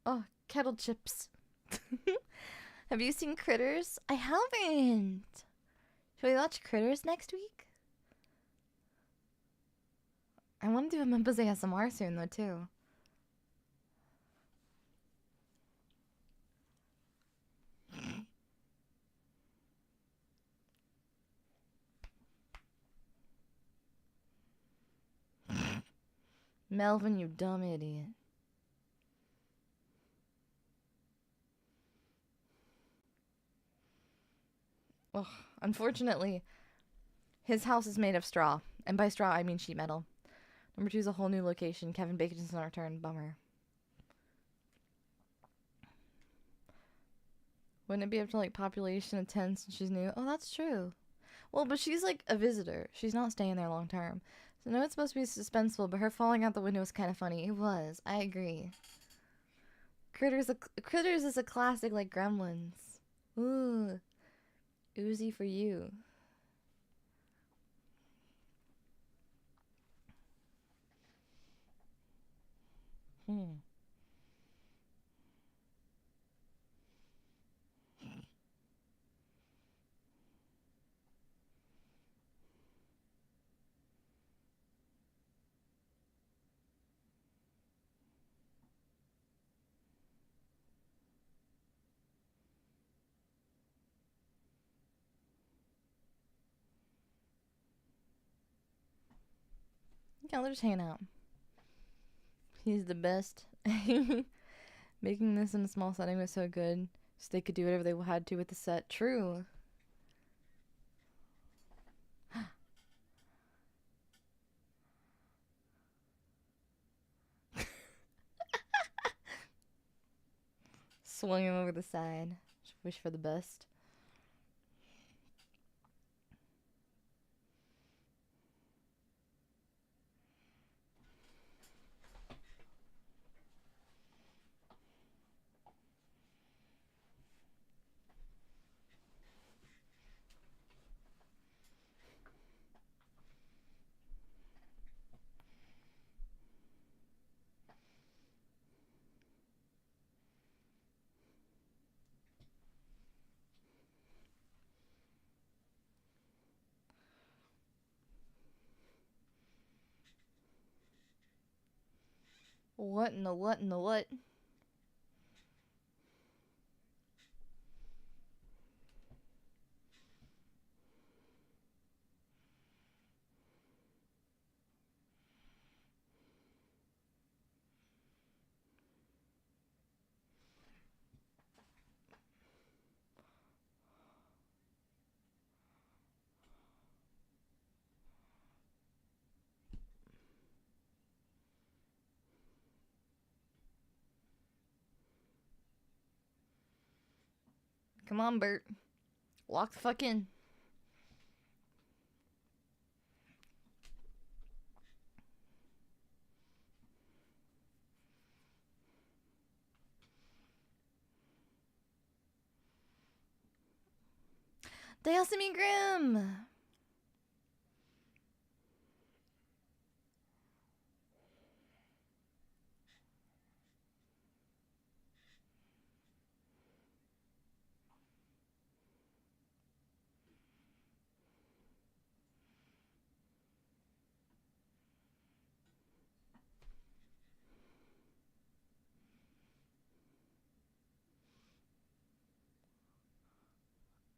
A: Oh, kettle chips. Have you seen Critters? I haven't. Should we watch Critters next week? I want to do a MEMBAS ASMR soon, though, too. Melvin, you dumb idiot. Ugh, unfortunately, his house is made of straw. And by straw, I mean sheet metal. Number 2 is a whole new location. Kevin Bacon's on return. Bummer. Wouldn't it be up to, like, population of 10 since she's new? Oh, that's true. Well, but she's, like, a visitor. She's not staying there long term. So, no, it's supposed to be suspenseful, but her falling out the window was kind of funny. It was. I agree. Critters is a classic like Gremlins. Ooh. Uzi for you. Yeah, they're just hanging out. He's the best. Making this in a small setting was so good. So they could do whatever they had to with the set. True. Swung him over the side. Just wish for the best. What in the what in the what? Come on, Bert. Walk the fuck in. They also mean Grim.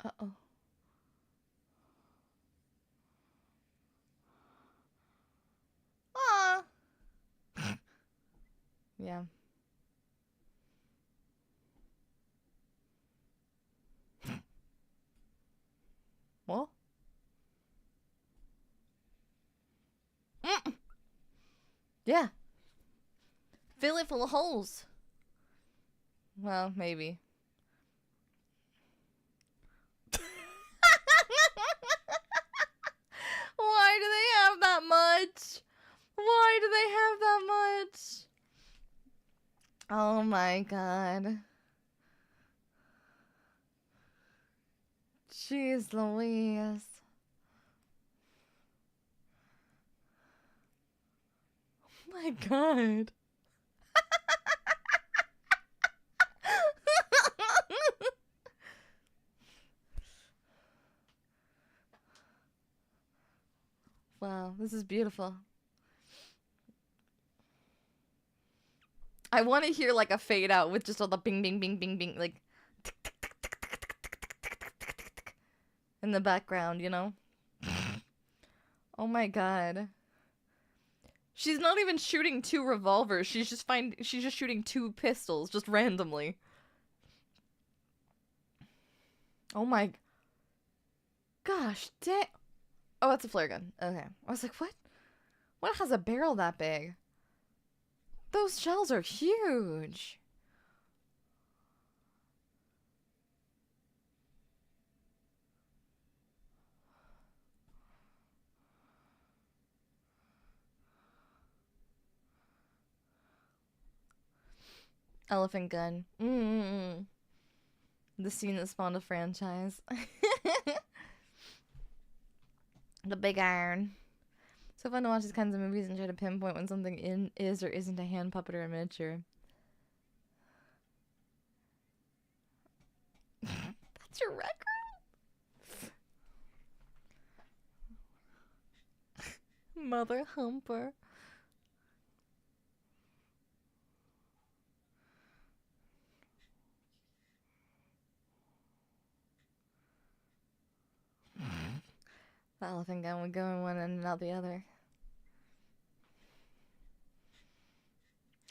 A: Uh-oh. Aw. Yeah. What? Yeah. Fill it full of holes. Well, maybe. Why do they have that much? Why do they have that much? Oh my god. Jeez Louise. Oh my god. Wow, this is beautiful. I want to hear like a fade out with just all the bing bing bing bing bing like in the background, you know? Oh my god. She's not even shooting 2 revolvers. She's just shooting 2 pistols just randomly. Oh my gosh, dang. Oh, it's a flare gun. Okay. I was like, what? What has a barrel that big? Those shells are huge. Elephant gun. The scene that spawned a franchise. The big iron. So fun to watch these kinds of movies and try to pinpoint when something is or isn't a hand puppet or a miniature. That's your record? Mother humper. The elephant gun would go in one end and out the other.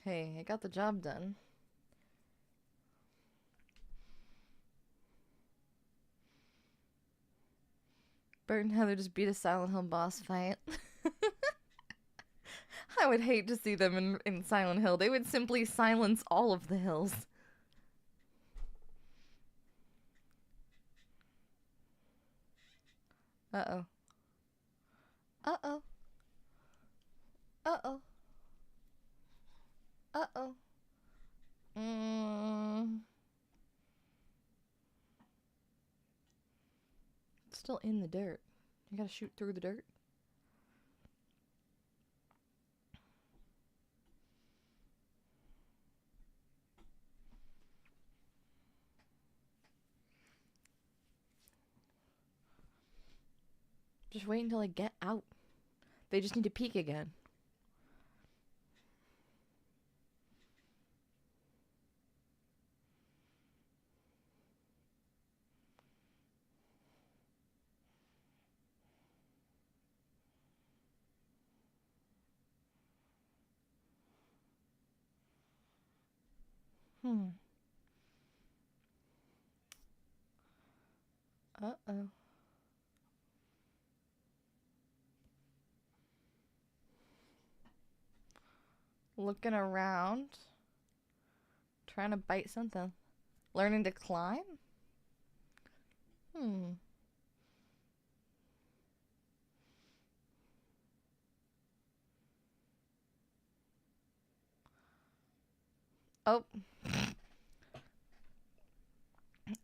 A: Hey, it got the job done. Bert and Heather just beat a Silent Hill boss fight. I would hate to see them in Silent Hill. They would simply silence all of the hills. Uh-oh. Uh-oh. Uh-oh. Uh-oh. It's still in the dirt. You gotta shoot through the dirt. Just wait until I get out. They just need to peek again. Uh-oh. Looking around. Trying to bite something. Learning to climb? Oh.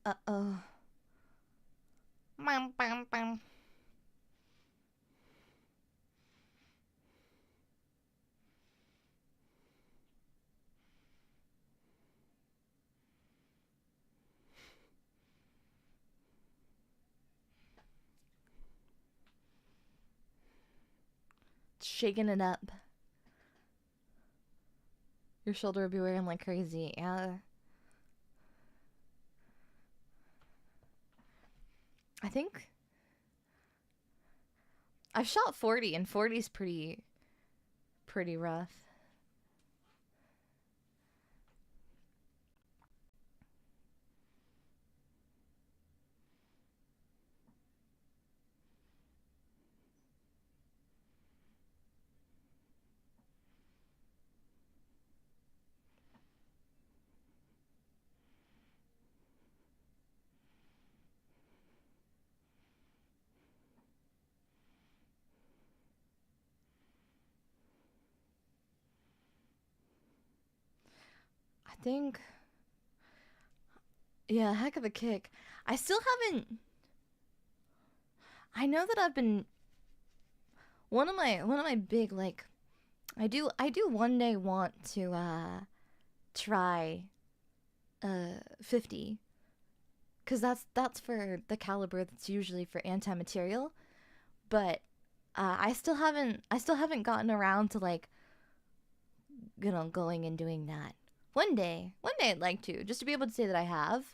A: Uh-oh. Bam, bam, bam. Shaking it up. Your shoulder would be wearing like crazy. Yeah. I think I've shot 40 and 40's pretty rough. I think, yeah, heck of a kick. I still haven't. I know that I've been one of my big like. I do one day want to try 50, because that's for the caliber that's usually for anti-material, but I still haven't gotten around to like, you know, going and doing that. One day I'd like to, just to be able to say that I have.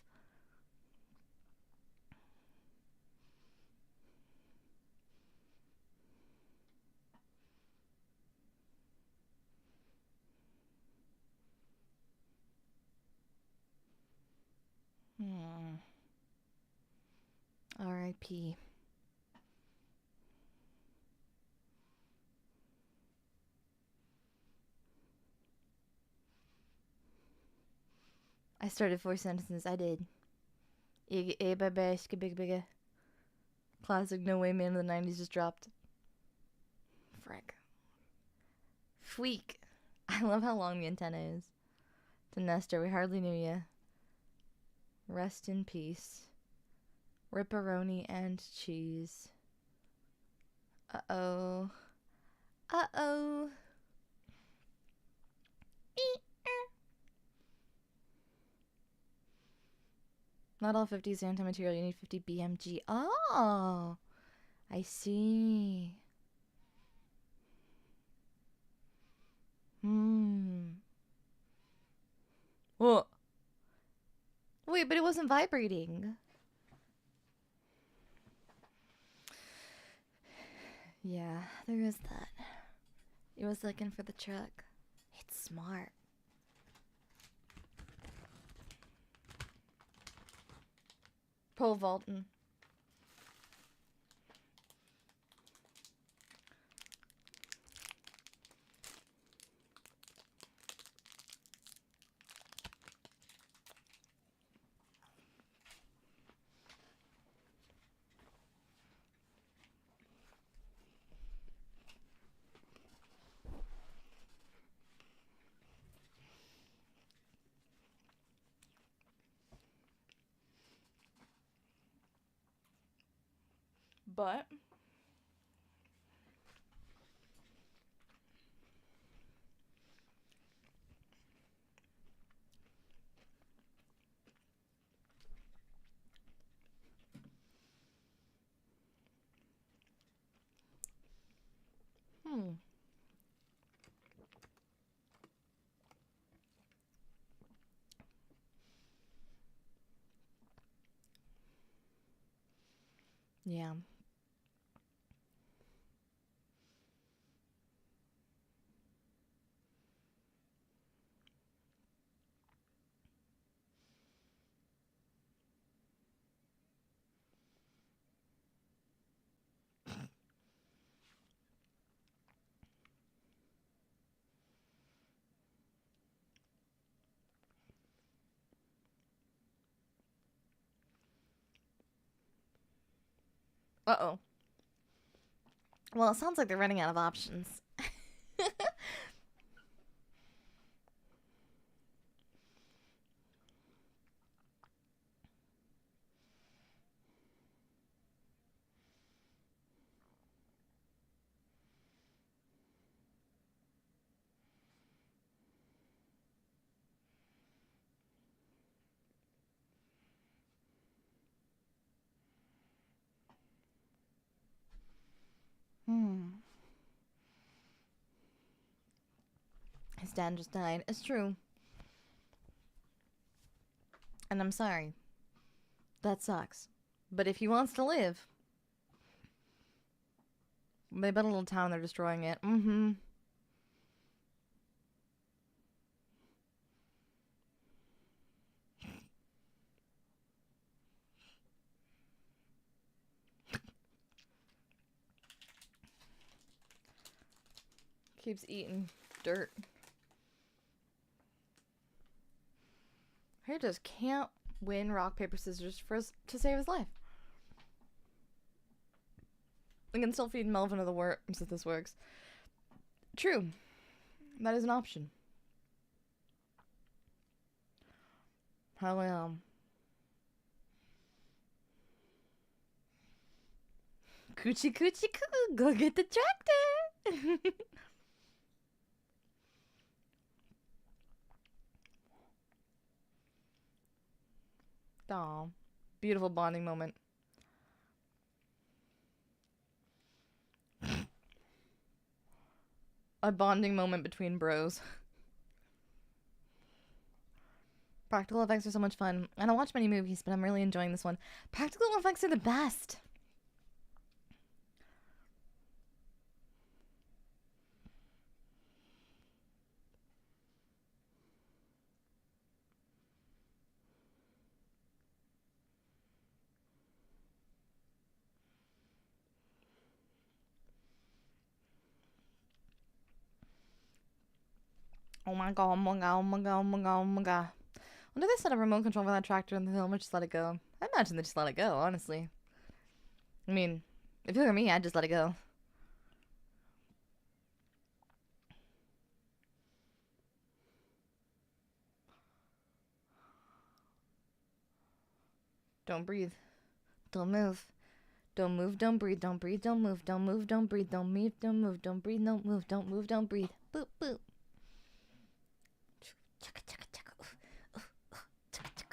A: R.I.P. I started 4 sentences. I did. Big. Classic No Way Man of the 90s just dropped. Frick. Fweek. I love how long the antenna is. To Nestor, we hardly knew ya. Rest in peace. Ripperoni and cheese. Uh-oh. Uh-oh. Not all 50 is anti-material. You need 50 BMG. Oh, I see. Oh. Wait, but it wasn't vibrating. Yeah, there is that. It was looking for the truck. It's smart. Pole vaulting. But yeah. Uh-oh. Well, it sounds like they're running out of options. His dad just died. It's true. And I'm sorry. That sucks. But if he wants to live, they bet a little town, they're destroying it. Mm-hmm. Keeps eating dirt. He just can't win rock, paper, scissors to save his life. We can still feed Melvin of the worms if this works. True. That is an option. Hell yeah. Coochie coochie coo, go get the tractor! Aw. Beautiful bonding moment. A bonding moment between bros. Practical effects are so much fun. I don't watch many movies, but I'm really enjoying this one. Practical effects are the best. Oh my god, oh my god, oh my god, oh my god, oh my god. Wonder if they set a remote control for that tractor in the film or just let it go. I imagine they just let it go, honestly. I mean, if you were me, I'd just let it go. Don't breathe. Don't move. Don't move, don't breathe, don't breathe, don't move, don't move, don't breathe, don't move, don't move, don't breathe, don't move, don't move, don't breathe. Boop, boop. Chaka, chaka, chaka. Chaka, chaka.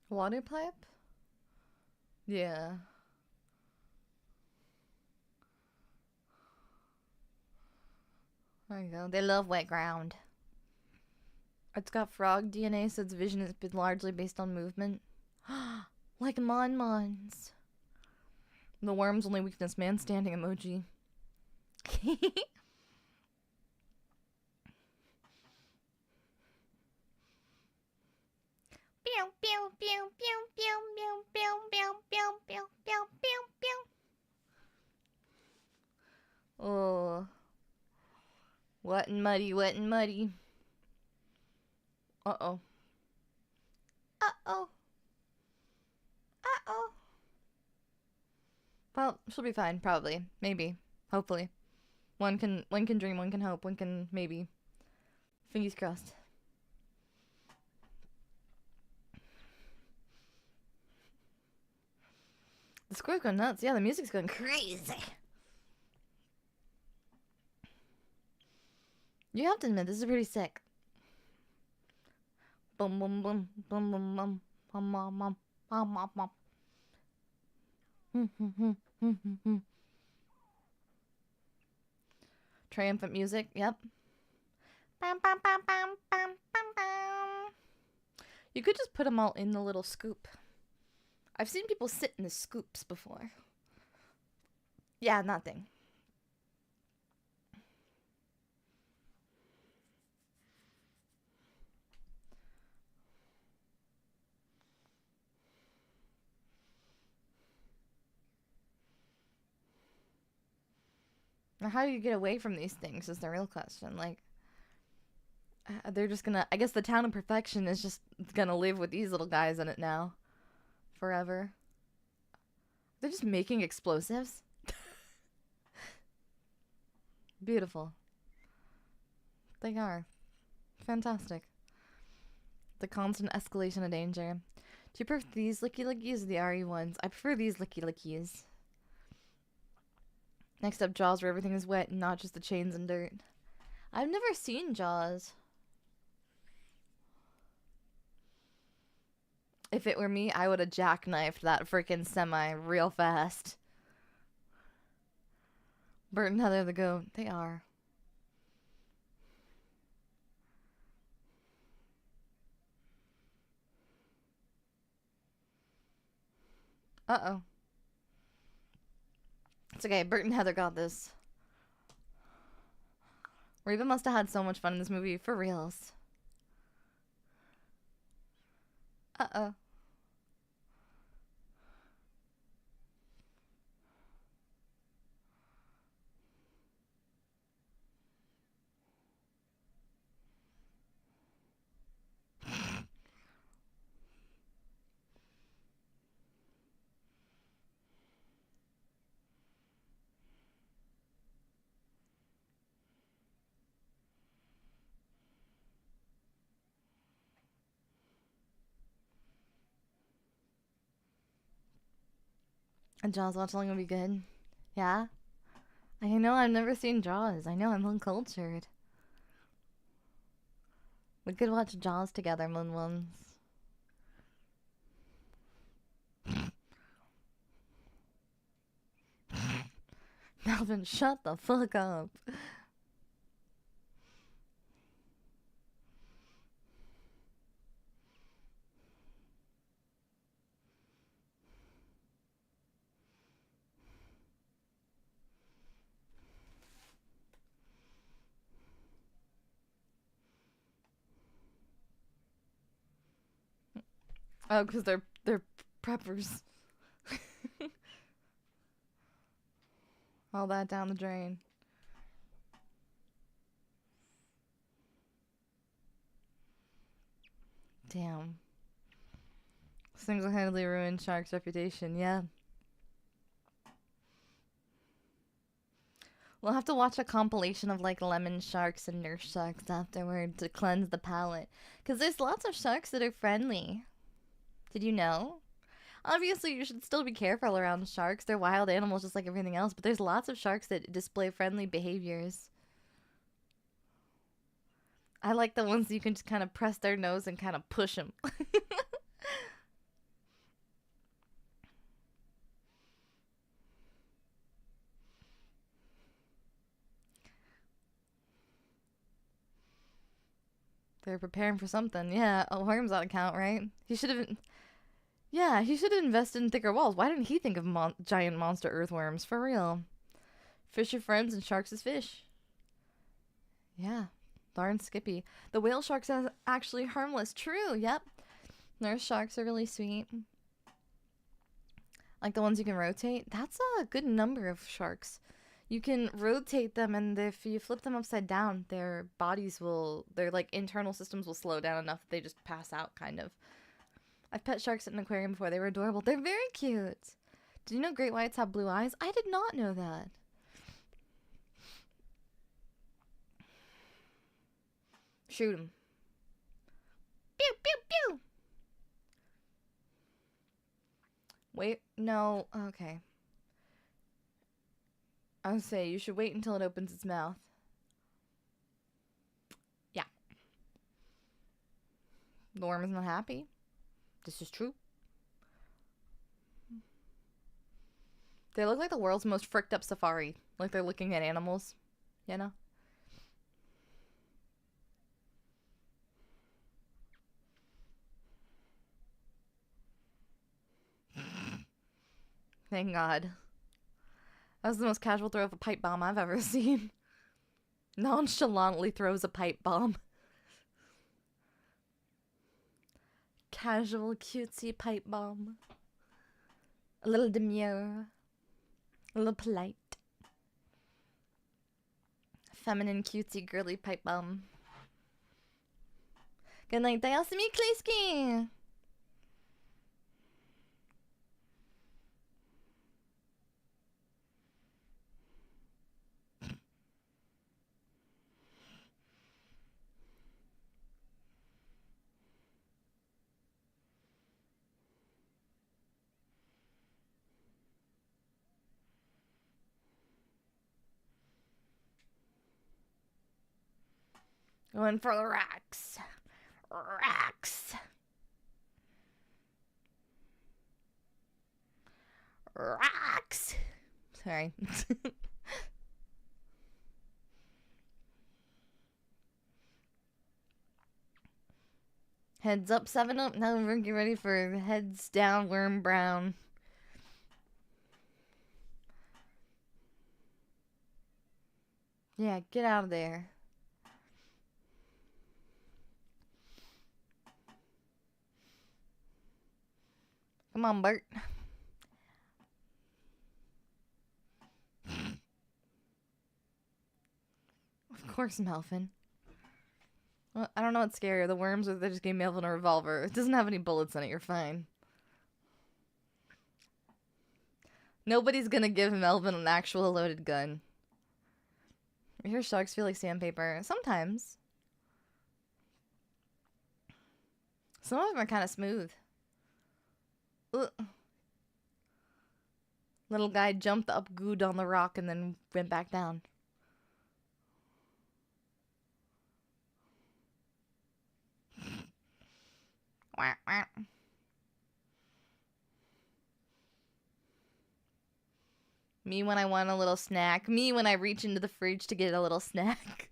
A: Water pipe? Yeah. There you go. They love wet ground. It's got frog DNA, so its vision has been largely based on movement. Like Mon-Mons. The worm's only weakness, man standing emoji. Pew, pew, pew, pew, pew, pew, pew, pew, pew, pew, pew, pew, pew. Oh. Wet and muddy, wet and muddy. Uh-oh. Uh-oh. Uh-oh. Well, she'll be fine, probably. Maybe. Hopefully. One can dream, one can hope, one can maybe. Fingers crossed. The score's going nuts. Yeah, the music's going crazy. You have to admit, this is pretty sick. Boom, boom, boom, boom, boom, boom, boom, boom, boom, boom, boom, boom. Triumphant music, yep. Bam, bam, bam, bam, bam, bam, bam. You could just put them all in the little scoop. I've seen people sit in the scoops before. Yeah, nothing. Now, how do you get away from these things is the real question. Like, they're just gonna... I guess the town of perfection is just gonna live with these little guys in it now. Forever. They're just making explosives. Beautiful. They are. Fantastic. The constant escalation of danger. Do you prefer these licky lickies or the RE ones? I prefer these licky lickies. Next up, Jaws, where everything is wet and not just the chains and dirt. I've never seen Jaws. If it were me, I would have jackknifed that freaking semi real fast. Bert and Heather the goat. They are. Uh-oh. It's okay. Bert and Heather got this. Reba must have had so much fun in this movie. For reals. Uh-oh. And Jaws Watch Along will be good. Yeah? I know I've never seen Jaws. I know I'm uncultured. We could watch Jaws together, Moon Ones. Melvin, shut the fuck up. Oh, because they're preppers. All that down the drain. Damn. Single-handedly ruined Shark's reputation, yeah. We'll have to watch a compilation of like lemon sharks and nurse sharks afterward to cleanse the palate. Because there's lots of sharks that are friendly. Did you know? Obviously, you should still be careful around sharks. They're wild animals just like everything else, but there's lots of sharks that display friendly behaviors. I like the ones you can just kind of press their nose and kind of push them. They're preparing for something. Yeah, a worm's on account, right? He should have... Yeah, he should have invested in thicker walls. Why didn't he think of giant monster earthworms? For real. Fish are friends and sharks is fish. Yeah. Darn Skippy. The whale sharks are actually harmless. True, yep. Nurse sharks are really sweet. Like the ones you can rotate. That's a good number of sharks. You can rotate them, and if you flip them upside down, their bodies will... Their, like, internal systems will slow down enough that they just pass out, kind of. I've pet sharks at an aquarium before. They were adorable. They're very cute. Did you know great whites have blue eyes? I did not know that. Shoot him. Pew, pew, pew. Wait, no. Okay. I would say you should wait until it opens its mouth. Yeah. The worm is not happy. This is true. They look like the world's most fricked up safari. Like they're looking at animals. You know? Thank God. That was the most casual throw of a pipe bomb I've ever seen. Nonchalantly throws a pipe bomb. Casual, cutesy pipe bomb. A little demure. A little polite. Feminine, cutesy, girly pipe bomb. Good night, Daiya Kleski. Going for the racks. Racks. Racks. Sorry. Heads up, 7 up. Now we're getting ready for heads down, worm brown. Yeah, get out of there. Come on, Bert. Of course, Melvin. Well, I don't know what's scarier, the worms or they just gave Melvin a revolver. It doesn't have any bullets in it, you're fine. Nobody's gonna give Melvin an actual loaded gun. I hear sharks feel like sandpaper. Sometimes. Some of them are kind of smooth. Ugh. Little guy jumped up, gooed on the rock, and then went back down. Wah, wah. Me when I want a little snack. Me when I reach into the fridge to get a little snack.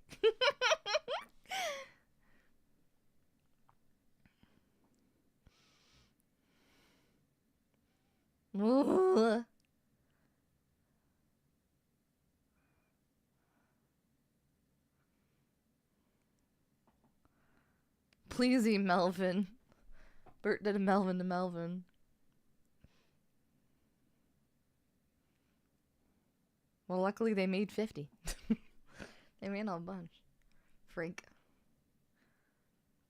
A: Ooh. Pleasey Melvin. Bert did a Melvin to Melvin. Well, luckily they made 50. They made a bunch. Freak.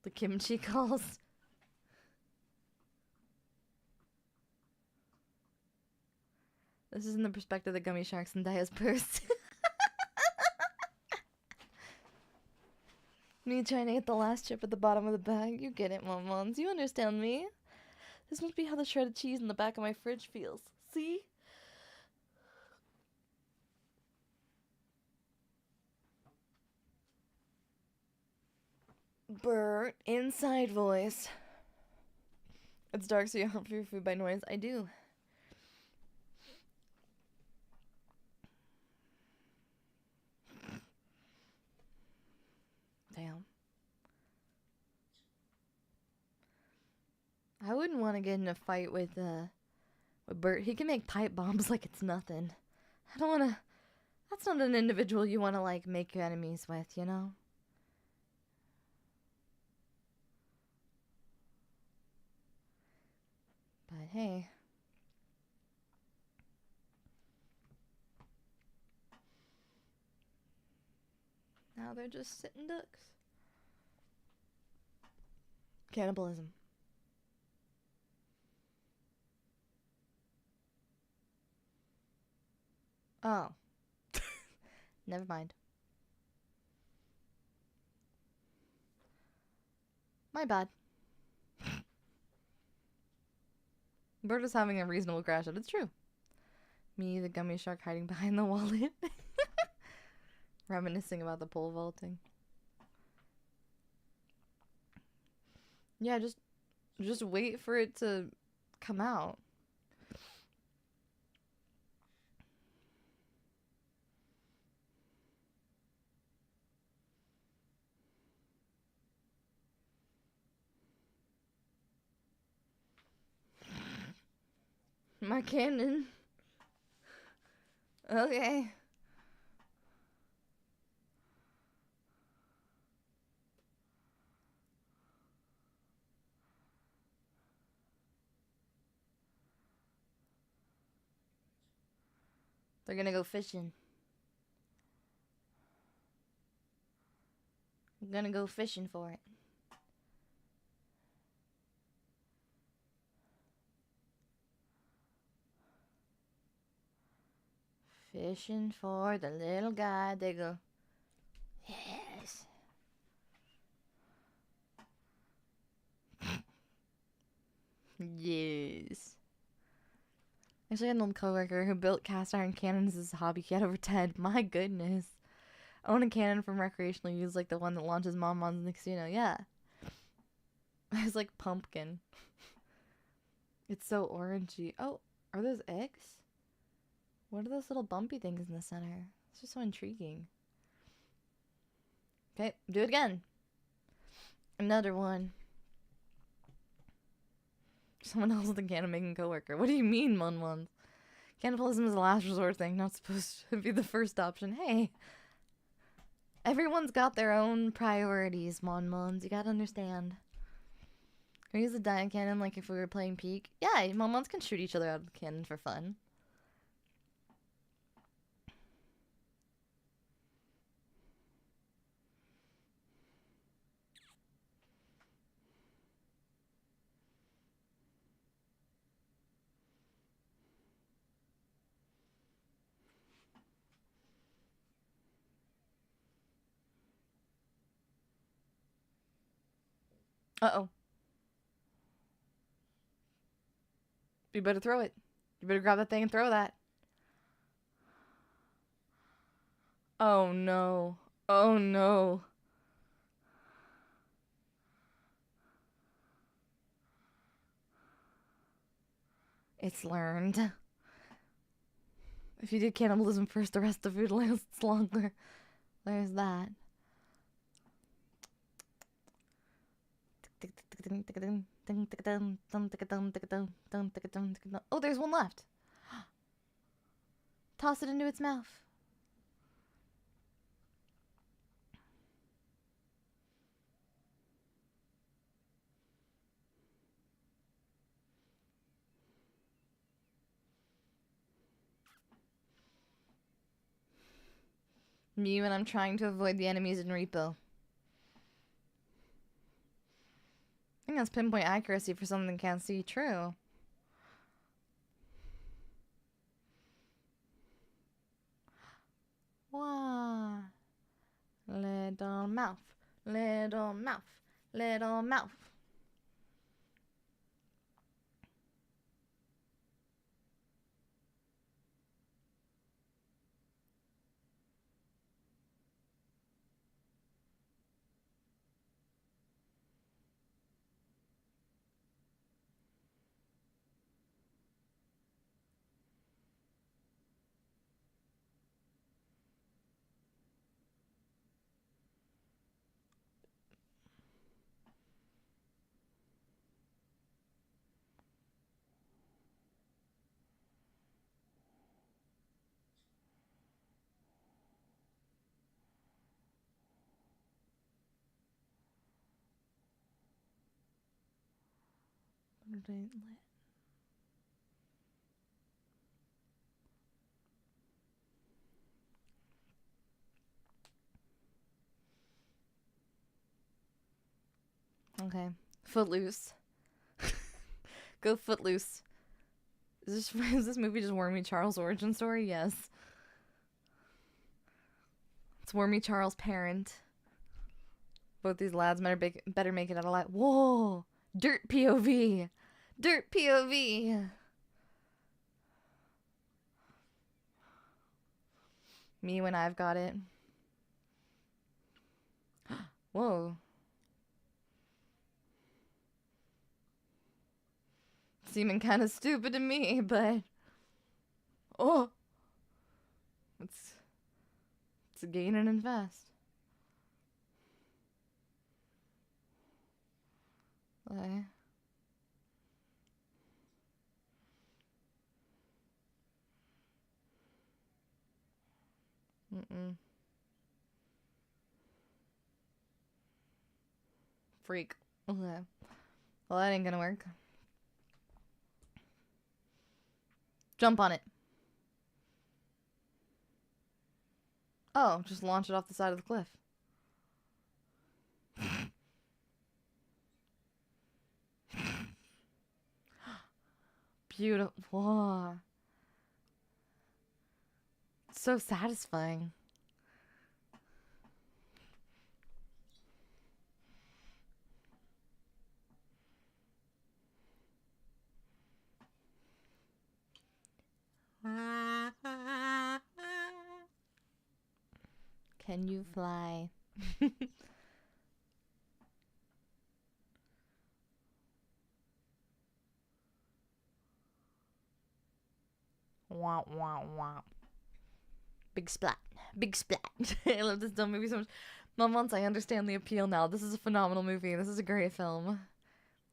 A: The kimchi calls. This is in the perspective of the gummy sharks and Daiya's purse. Me trying to get the last chip at the bottom of the bag. You get it, Mom. You understand me? This must be how the shredded cheese in the back of my fridge feels. See? Bert, inside voice. It's dark, so you help your food by noise. I do. Damn. I wouldn't want to get in a fight with Bert. He can make pipe bombs like it's nothing. I don't want to... That's not an individual you want to, like, make your enemies with, you know? But hey. Now they're just sitting ducks. Cannibalism. Oh. Never mind. My bad. Bert is having a reasonable crash out. It's true. Me, the gummy shark hiding behind the wallet. Reminiscing about the pole vaulting. Yeah, just wait for it to come out. My cannon. Okay. They're gonna go fishing. I'm gonna go fishing for it. Fishing for the little guy. They go. Yes. Yes. Actually, I had an old coworker who built cast iron cannons as a hobby. He had over 10. My goodness. I own a cannon from recreational use, like the one that launches Mon-Mons in the casino. Yeah. It was like pumpkin. It's so orangey. Oh, are those eggs? What are those little bumpy things in the center? It's just so intriguing. Okay, do it again. Another one. Someone else with a cannon making coworker. What do you mean, Mon-Mons? Cannibalism is a last resort thing, not supposed to be the first option. Hey. Everyone's got their own priorities, Mon-Mons. You gotta understand. Can we use a Daiya cannon like if we were playing Peak? Yeah, Mon-Mons can shoot each other out of the cannon for fun. Uh-oh. You better throw it. You better grab that thing and throw that. Oh no. Oh no. It's learned. If you did cannibalism first, the rest of it lasts longer. There's that. Oh, there's one left. Toss it into its mouth. Me when I'm trying to avoid the enemies in repo. I think that's pinpoint accuracy for something that can't see. True. Wow. Little mouth. Little mouth. Little mouth. Okay. Footloose. Go Footloose. Is this movie just Wormy Charles' origin story? Yes. It's Wormy Charles' parent. Both these lads better make it out alive. Whoa! Dirt POV! Dirt POV! Me when I've got it. Whoa. Seeming kind of stupid to me, but... Oh! It's gaining and fast. Okay. Freak. Okay. Well, that ain't gonna work. Jump on it. Oh, just launch it off the side of the cliff. Beautiful. Whoa. So satisfying. Can you fly? Wah, wah, wah. Big splat. Big splat. I love this dumb movie so much. But once I understand the appeal now, this is a phenomenal movie. This is a great film.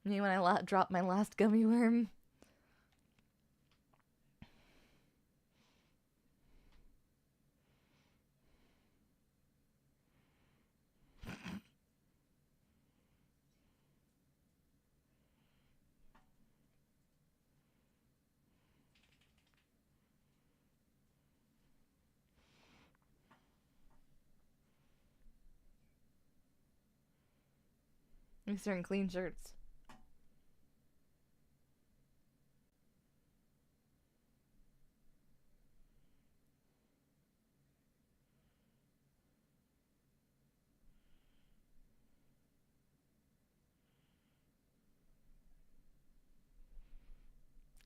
A: Me when I dropped my last gummy worm. I'm starting clean shirts.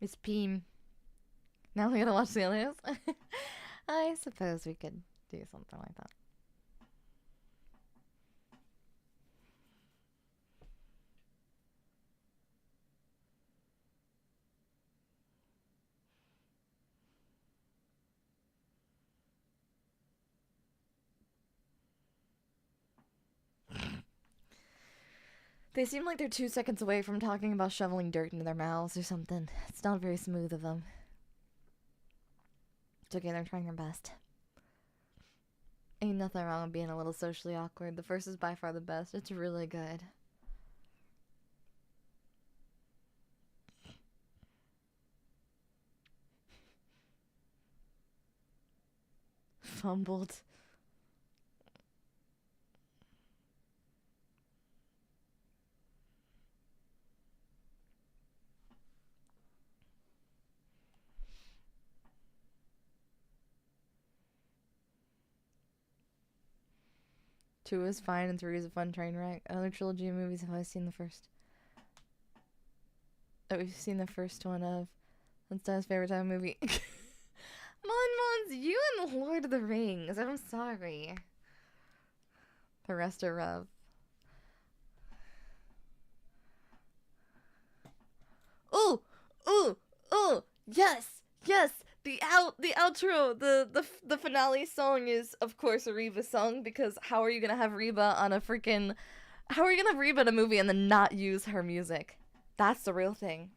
A: It's Peem. Now we gotta watch the others. I suppose we could do something like that. They seem like they're 2 seconds away from talking about shoveling dirt into their mouths or something. It's not very smooth of them. It's okay, they're trying their best. Ain't nothing wrong with being a little socially awkward. The first is by far the best. It's really good. Fumbled. 2 is fine and 3 is a fun train wreck. Another trilogy of movies have I seen the first. That we've seen the first one of. That's Daiya's favorite time movie. Mons, you and Lord of the Rings. I'm sorry. The rest are rough. Oh, oh, oh, yes, yes. The outro, the finale song is of course a Reba song, because how are you gonna have Reba on a freaking, how are you gonna have Reba in a movie and then not use her music? That's the real thing.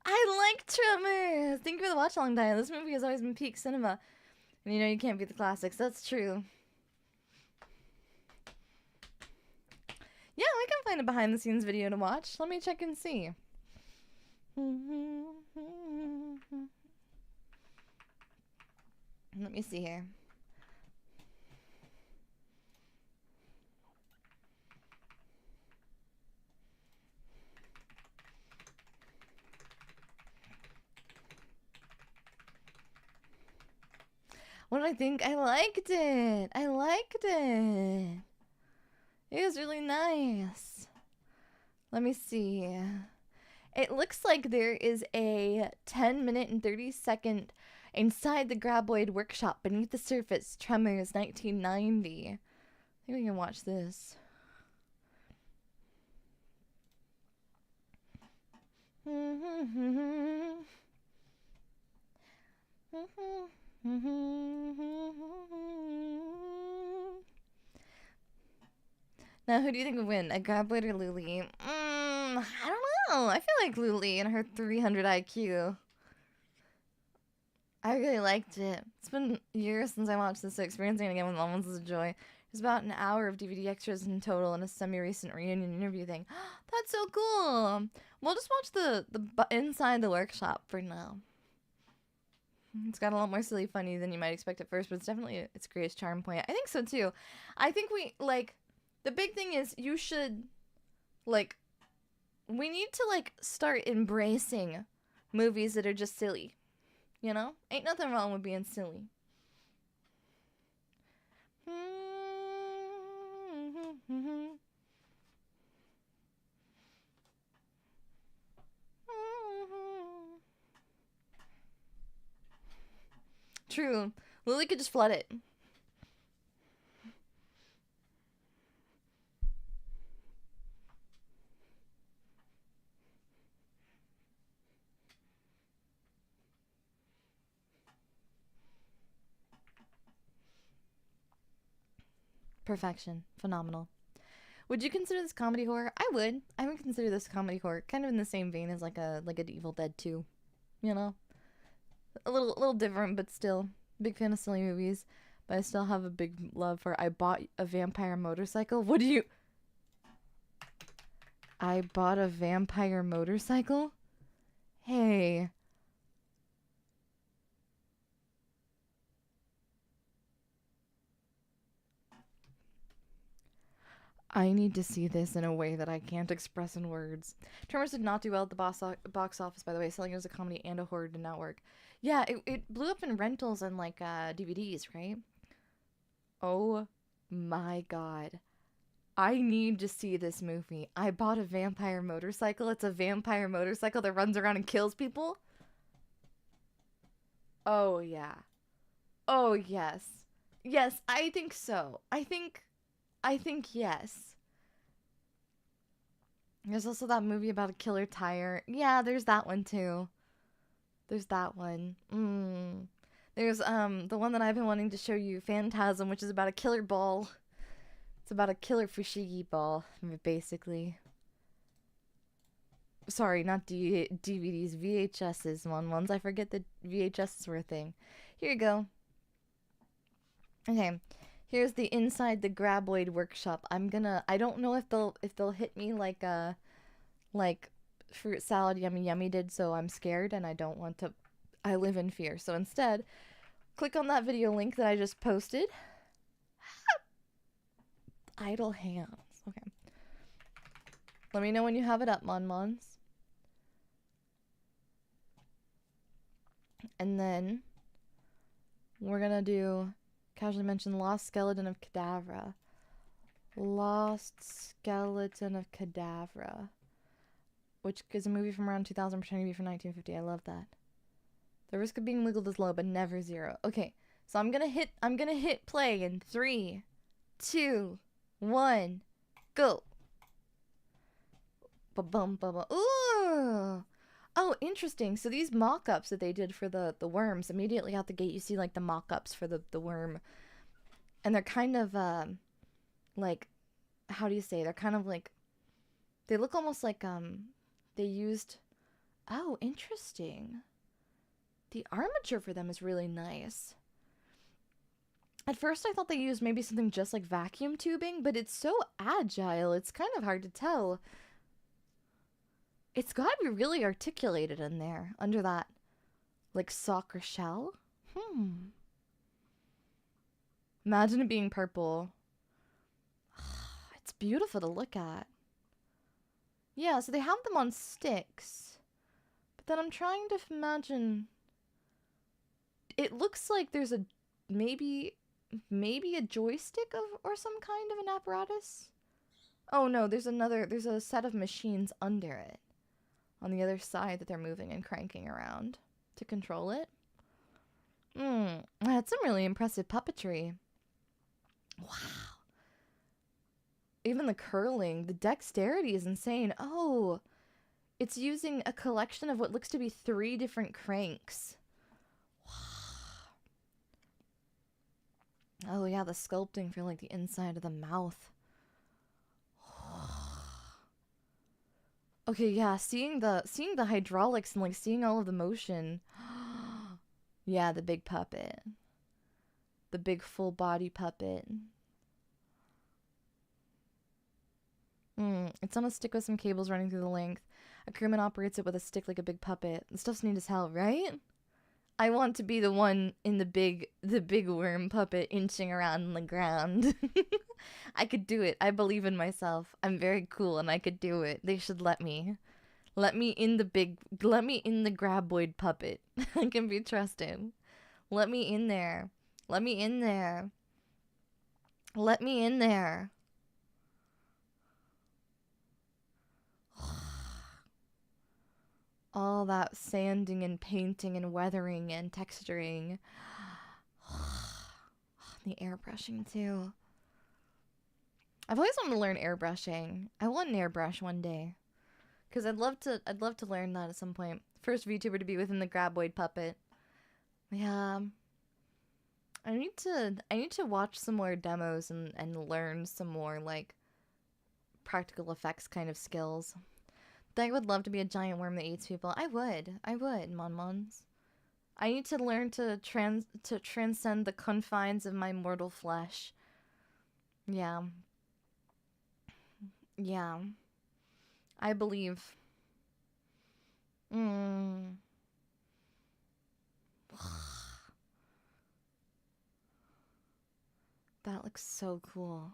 A: I like Tremors! Thank you for the watch along, Daiya. This movie has always been peak cinema. And you know you can't beat the classics. That's true. Yeah, we can find a behind the scenes video to watch. Let me check and see. Let me see here. What did I think? I liked it. I liked it. It was really nice. Let me see. It looks like there is a 10-minute and 30-second Inside the Graboid Workshop Beneath the Surface, Tremors 1990. I think we can watch this. Now, who do you think would win? A Graboid or Luli? I don't know. I feel like Luli and her 300 IQ. I really liked it. It's been years since I watched this, so experiencing it again with Almonds is a joy. There's about an hour of DVD extras in total and a semi-recent reunion interview thing. That's so cool. We'll just watch the Inside the Workshop for now. It's got a lot more silly funny than you might expect at first, but it's definitely its greatest charm point. I think so too. I think we, like, the big thing is you should, like, we need to, like, start embracing movies that are just silly. You know? Ain't nothing wrong with being silly. True. Lily could just flood it. Perfection. Phenomenal. Would you consider this comedy horror? I would. I would consider this comedy horror, kind of in the same vein as like a Evil Dead 2. You know? A little different, but still. Big fan of silly movies. But I still have a big love for I bought a vampire motorcycle. What do you... I bought a vampire motorcycle? Hey... I need to see this in a way that I can't express in words. Tremors did not do well at the box office, by the way. Selling it as a comedy and a horror did not work. Yeah, it blew up in rentals and, like, DVDs, right? Oh my god. I need to see this movie. I bought a vampire motorcycle. It's a vampire motorcycle that runs around and kills people. Oh, yeah. Oh, yes. Yes, I think so. I think I think yes. There's also that movie about a killer tire. Yeah, there's that one too. There's that one. There's the one that I've been wanting to show you, Phantasm, which is about a killer ball. It's about a killer fushigi ball, basically. Sorry, not DVDs, VHSs, ones. I forget that VHSs were a thing. Here you go. Okay, here's the inside the Graboid workshop. I don't know if they'll hit me like fruit salad yummy yummy did, so I'm scared and I don't want to. I live in fear. So instead, click on that video link that I just posted. Idle hands. Okay. Let me know when you have it up, Mons. And then we're gonna do casually mentioned Lost Skeleton of Cadavra. Lost Skeleton of Cadavra. Which is a movie from around 2000, pretending to be from 1950. I love that. The risk of being wiggled is low, but never zero. Okay, so I'm gonna hit play in 3, 2, 1, go. Ba-bum, ba-bum. Ooh! Oh, interesting. So these mock-ups that they did for the worms, immediately out the gate you see like the mock-ups for the worm. And they're kind of, like, how do you say? They're kind of like, they look almost like, they used, oh, interesting. The armature for them is really nice. At first I thought they used maybe something just like vacuum tubing, but it's so agile, it's kind of hard to tell. It's gotta be really articulated in there, under that, like, soccer shell. Imagine it being purple. It's beautiful to look at. Yeah, so they have them on sticks. But then I'm trying to imagine... It looks like there's a... Maybe a joystick or some kind of an apparatus? Oh no, there's a set of machines under it. On the other side that they're moving and cranking around to control it. That's some really impressive puppetry. Wow. Even the curling, the dexterity is insane. Oh, it's using a collection of what looks to be 3 different cranks. Wow. Oh yeah, the sculpting for like the inside of the mouth. Okay, yeah, seeing the hydraulics and like seeing all of the motion. Yeah, the big puppet. The big full body puppet. It's on a stick with some cables running through the length. A crewman operates it with a stick like a big puppet. The stuff's neat as hell, right? I want to be the one in the big worm puppet inching around on the ground. I could do it. I believe in myself. I'm very cool and I could do it. They should let me. Let me in the Graboid puppet. I can be trusted. Let me in there. Let me in there. Let me in there. All that sanding and painting and weathering and texturing. The airbrushing too. I've always wanted to learn airbrushing. I want an airbrush one day. Cause I'd love to learn that at some point. First VTuber to be within the Graboid puppet. Yeah. I need to watch some more demos and learn some more like practical effects kind of skills. I would love to be a giant worm that eats people. I would, Monmons. I need to learn to transcend the confines of my mortal flesh. Yeah. Yeah. I believe. That looks so cool.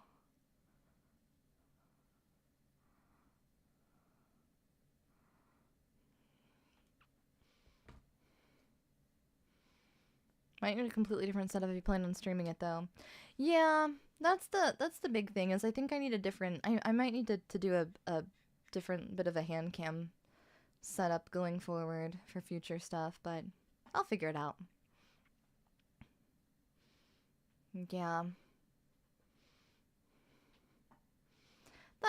A: Might need a completely different setup if you plan on streaming it though. Yeah, that's the big thing is I think I need a different I might need to do a different bit of a hand cam setup going forward for future stuff, but I'll figure it out. Yeah.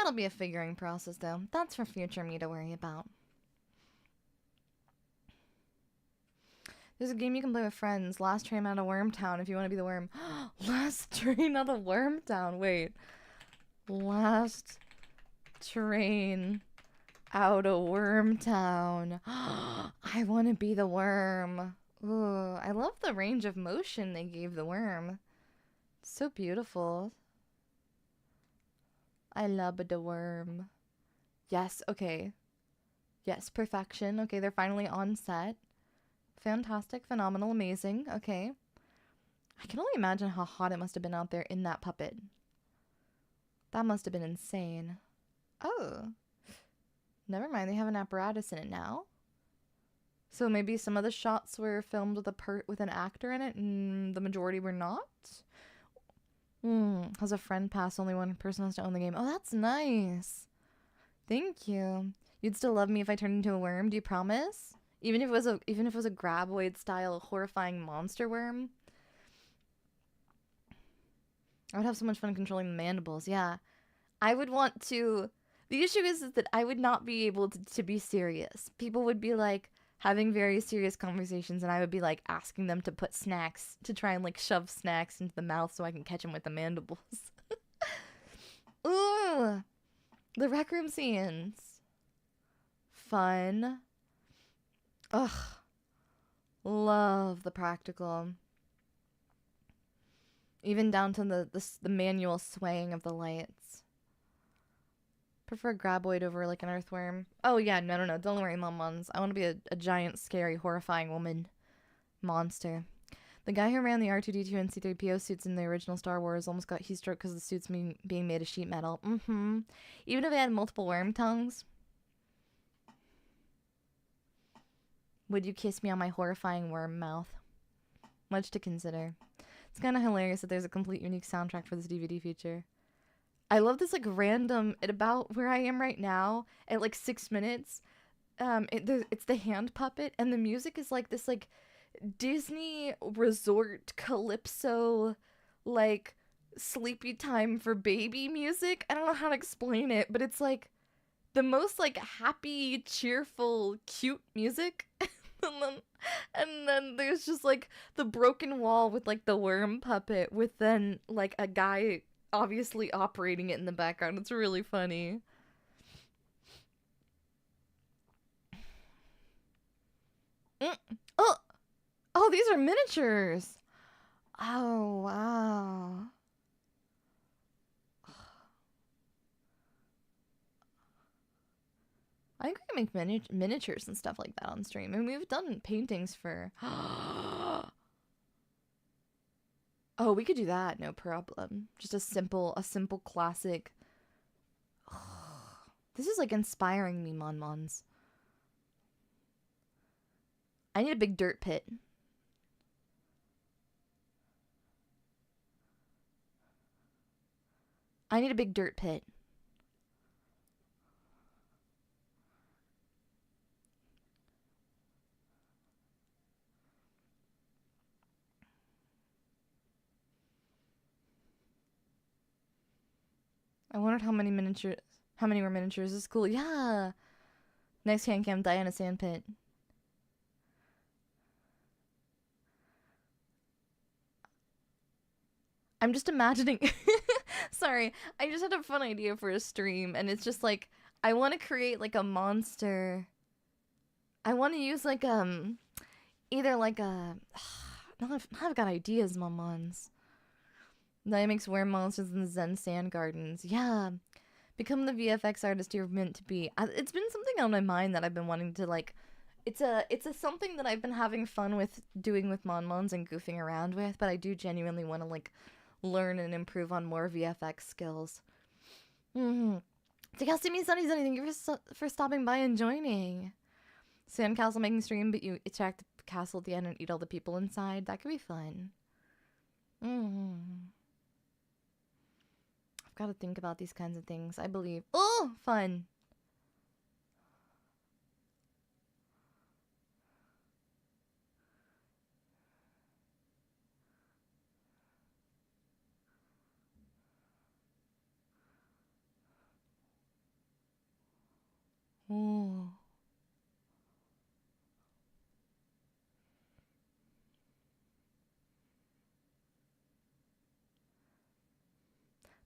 A: That'll be a figuring process, though. That's for future me to worry about. There's a game you can play with friends. Last train out of Wormtown if you want to be the worm. Last train out of Wormtown. Wait. Last train out of Wormtown. I want to be the worm. Ooh, I love the range of motion they gave the worm. It's so beautiful. I love the worm. Yes, okay. Yes, perfection. Okay, they're finally on set. Fantastic, phenomenal, amazing. Okay. I can only imagine how hot it must have been out there in that puppet. That must have been insane. Oh. Never mind, they have an apparatus in it now. So maybe some of the shots were filmed with an actor in it and the majority were not? Has a friend passed? Only one person has to own the game. Oh, that's nice. Thank you. You'd still love me if I turned into a worm, do you promise? Even if it was a graboid style horrifying monster worm. I would have so much fun controlling the mandibles. Yeah. I would want to. The issue is that I would not be able to be serious. People would be like having very serious conversations and I would be like asking them to put snacks, to try and like shove snacks into the mouth so I can catch them with the mandibles. Ooh. The rec room scenes. Fun. Ugh. Love the practical. Even down to the manual swaying of the lights. Prefer graboid over like an earthworm. Oh yeah, no. Don't worry, Mom-Mons. I want to be a giant, scary, horrifying woman. Monster. The guy who ran the R2-D2 and C-3PO suits in the original Star Wars almost got heat stroke because the suits being made of sheet metal. Even if they had multiple worm tongues. Would you kiss me on my horrifying worm mouth? Much to consider. It's kind of hilarious that there's a complete unique soundtrack for this DVD feature. I love this like random, at about where I am right now, at like 6 minutes, it's the hand puppet, and the music is like this like Disney resort calypso, like sleepy time for baby music. I don't know how to explain it, but it's like the most like happy, cheerful, cute music. And then there's just like the broken wall with like the worm puppet with then like a guy obviously operating it in the background. It's really funny. Oh, these are miniatures. Oh, wow. I think we can make miniatures and stuff like that on stream. I mean, we've done paintings for... Oh, we could do that, no problem. Just a simple classic... This is, like, inspiring me, Mon-Mons. I need a big dirt pit. I need a big dirt pit. I wondered how many were miniatures. This is cool. Yeah. Nice hand cam, Daiya in a sand pit. I'm just imagining. Sorry, I just had a fun idea for a stream, and it's just like I want to create like a monster. I want to use like either like a. Now I've got ideas, Mom-Mons. Daiya makes worm monsters in the Zen sand gardens. Yeah, become the VFX artist you're meant to be. It's been something on my mind that I've been wanting to like. It's a something that I've been having fun with doing with Mon-Mons and goofing around with, but I do genuinely want to like learn and improve on more VFX skills. Takasumi Sunny, thank you for stopping by and joining. Sandcastle making stream, but you attack the castle at the end and eat all the people inside. That could be fun. I've got to think about these kinds of things, I believe. Oh, fun.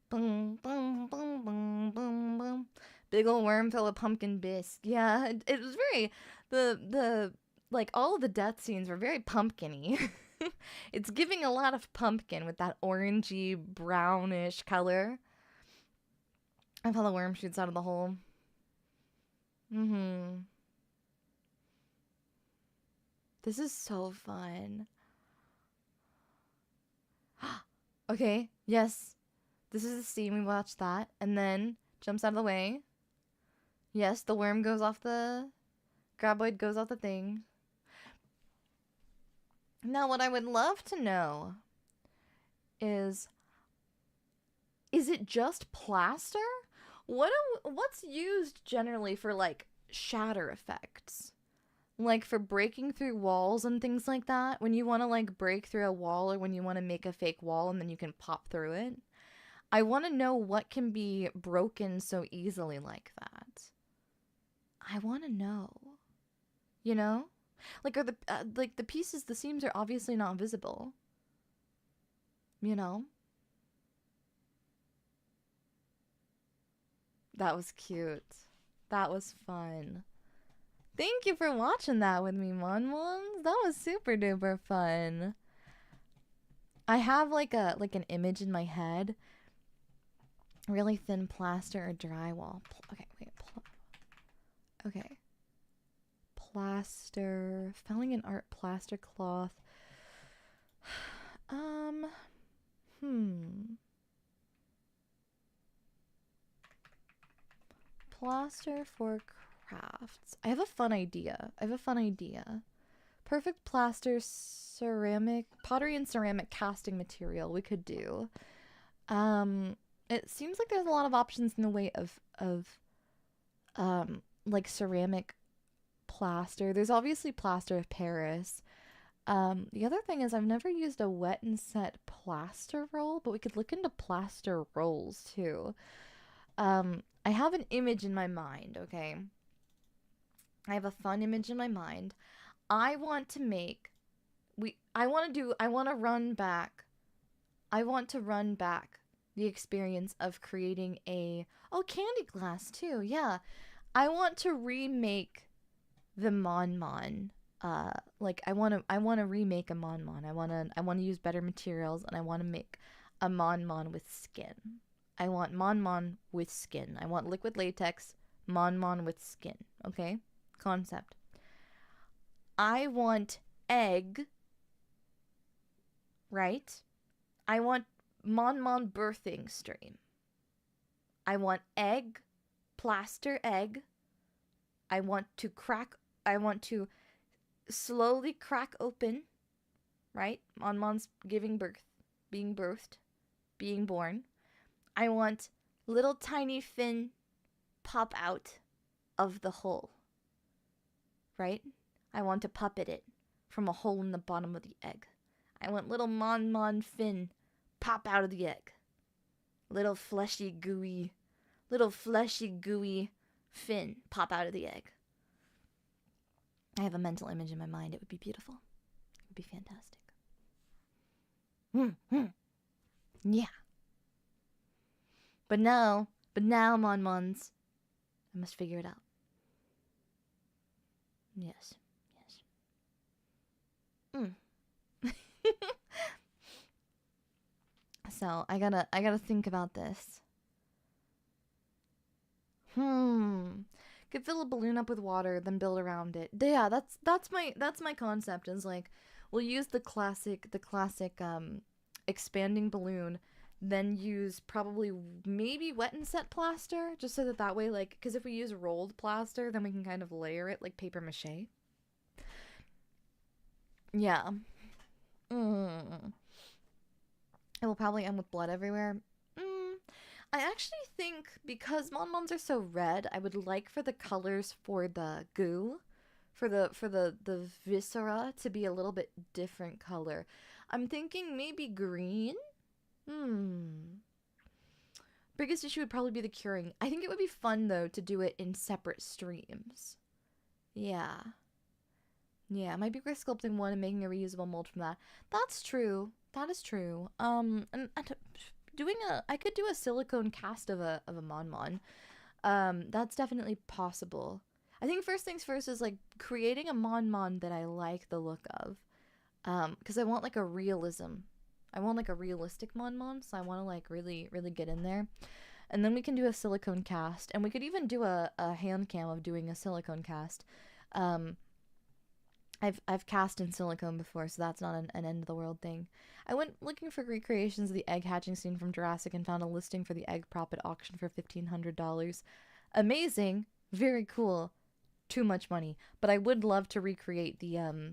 A: Boom, boom, boom, boom, boom, boom. Big old worm fell a pumpkin bisque. Yeah, it was very the like all of the death scenes were very pumpkin-y. It's giving a lot of pumpkin with that orangey brownish color. I how the worm shoots out of the hole. Mm-hmm. This is so fun. Okay, yes. This is the scene, we watched that. And then jumps out of the way. Yes, the worm goes off the... Graboid goes off the thing. Now, what I would love to know is it just plaster? What's used generally for, like, shatter effects? Like, for breaking through walls and things like that? When you want to, like, break through a wall or when you want to make a fake wall and then you can pop through it? I want to know what can be broken so easily like that. I want to know. You know? Like, are the pieces, the seams are obviously not visible. You know? That was cute. That was fun. Thank you for watching that with me, Monmons. That was super duper fun. I have like an image in my head. Really thin plaster or drywall. Okay, wait. Okay. Plaster. Felling in art plaster cloth. Plaster for crafts. I have a fun idea. Perfect plaster ceramic, pottery and ceramic casting material we could do. It seems like there's a lot of options in the way of like ceramic plaster. There's obviously plaster of Paris. The other thing is I've never used a wet and set plaster roll, but we could look into plaster rolls too. I have an image in my mind, okay? I have a fun image in my mind. I want to run back the experience of creating candy glass too. Yeah. I want to remake the Mon Mon. Like I want to remake a Mon Mon. I want to use better materials and I want to make a Mon Mon with skin. I want Mon Mon with skin. I want liquid latex Mon Mon with skin. Okay? Concept. I want egg, right? I want Mon Mon birthing stream. I want egg, plaster egg. I want to slowly crack open, right? Mon Mon's giving birth, being birthed, being born. I want little tiny fin pop out of the hole, right? I want to puppet it from a hole in the bottom of the egg. I want little Mon Mon fin pop out of the egg. Little fleshy, gooey fin pop out of the egg. I have a mental image in my mind. It would be beautiful. It would be fantastic. Yeah. But now, Mon Mons, I must figure it out. Yes. So I gotta think about this. Could fill a balloon up with water, then build around it. Yeah, that's my concept. Is like we'll use the classic expanding balloon, then use probably maybe wet and set plaster, just so that way, like, because if we use rolled plaster, then we can kind of layer it like paper mache. Yeah. It will probably end with blood everywhere. I actually think because Mon Mons are so red, I would like for the colors for the goo, for the viscera to be a little bit different color. I'm thinking maybe green. Biggest issue would probably be the curing. I think it would be fun though to do it in separate streams. Yeah. Yeah, I might be sculpting one and making a reusable mold from that. That's true. That is true. And I could do a silicone cast of a Mon Mon. That's definitely possible. I think first things first is like creating a Mon Mon that I like the look of. Because I want like a realism. I want like a realistic Mon Mon, so I want to like really, really get in there. And then we can do a silicone cast, and we could even do a hand cam of doing a silicone cast. I've cast in silicone before, so that's not an end of the world thing. I went looking for recreations of the egg hatching scene from Jurassic and found a listing for the egg prop at auction for $1,500. Amazing, very cool, too much money. But I would love to recreate the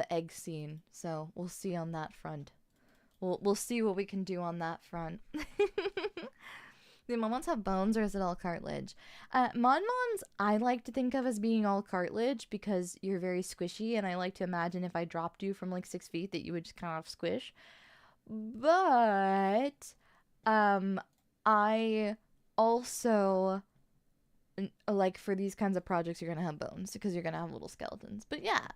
A: egg scene, so we'll see on that front. We'll see what we can do on that front. Do Mon Mons have bones, or is it all cartilage? Mon Mons I like to think of as being all cartilage because you're very squishy, and I like to imagine if I dropped you from like 6 feet that you would just kind of squish. But I also like for these kinds of projects you're gonna have bones because you're gonna have little skeletons. But yeah,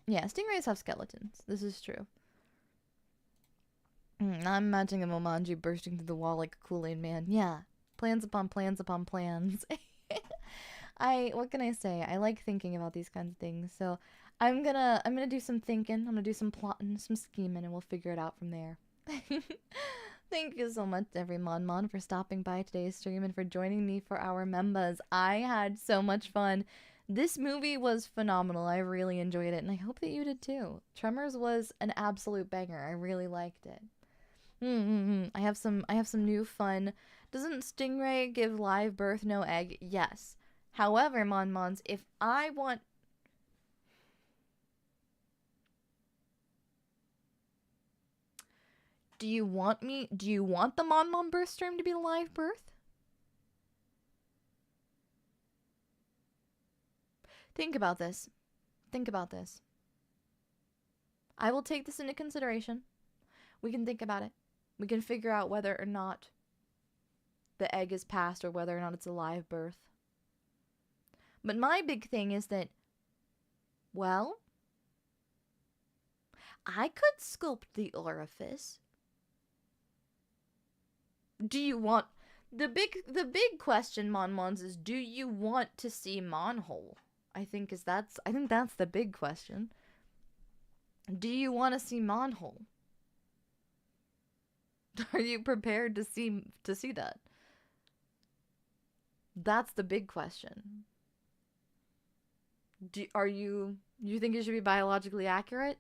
A: stingrays have skeletons. This is true. I'm imagining a Momanji bursting through the wall like a Kool-Aid man. Yeah. Plans upon plans upon plans. What can I say? I like thinking about these kinds of things. So I'm gonna do some thinking. I'm gonna do some plotting, some scheming, and we'll figure it out from there. Thank you so much, every Mon Mon, for stopping by today's stream and for joining me for our membas. I had so much fun. This movie was phenomenal. I really enjoyed it, and I hope that you did too. Tremors was an absolute banger. I really liked it. I have some new fun. Doesn't Stingray give live birth, no egg? Yes. However, Mon Mons, if I want... Do you want the Mon Mon birth stream to be live birth? Think about this. Think about this. I will take this into consideration. We can think about it. We can figure out whether or not the egg is passed or whether or not it's a live birth. But my big thing is that, well, I could sculpt the orifice. Do you want... The big question, Mon Mons, is do you want to see Monhole? I think that's the big question. Do you want to see Monhole? Are you prepared to see that? That's the big question. You think it should be biologically accurate?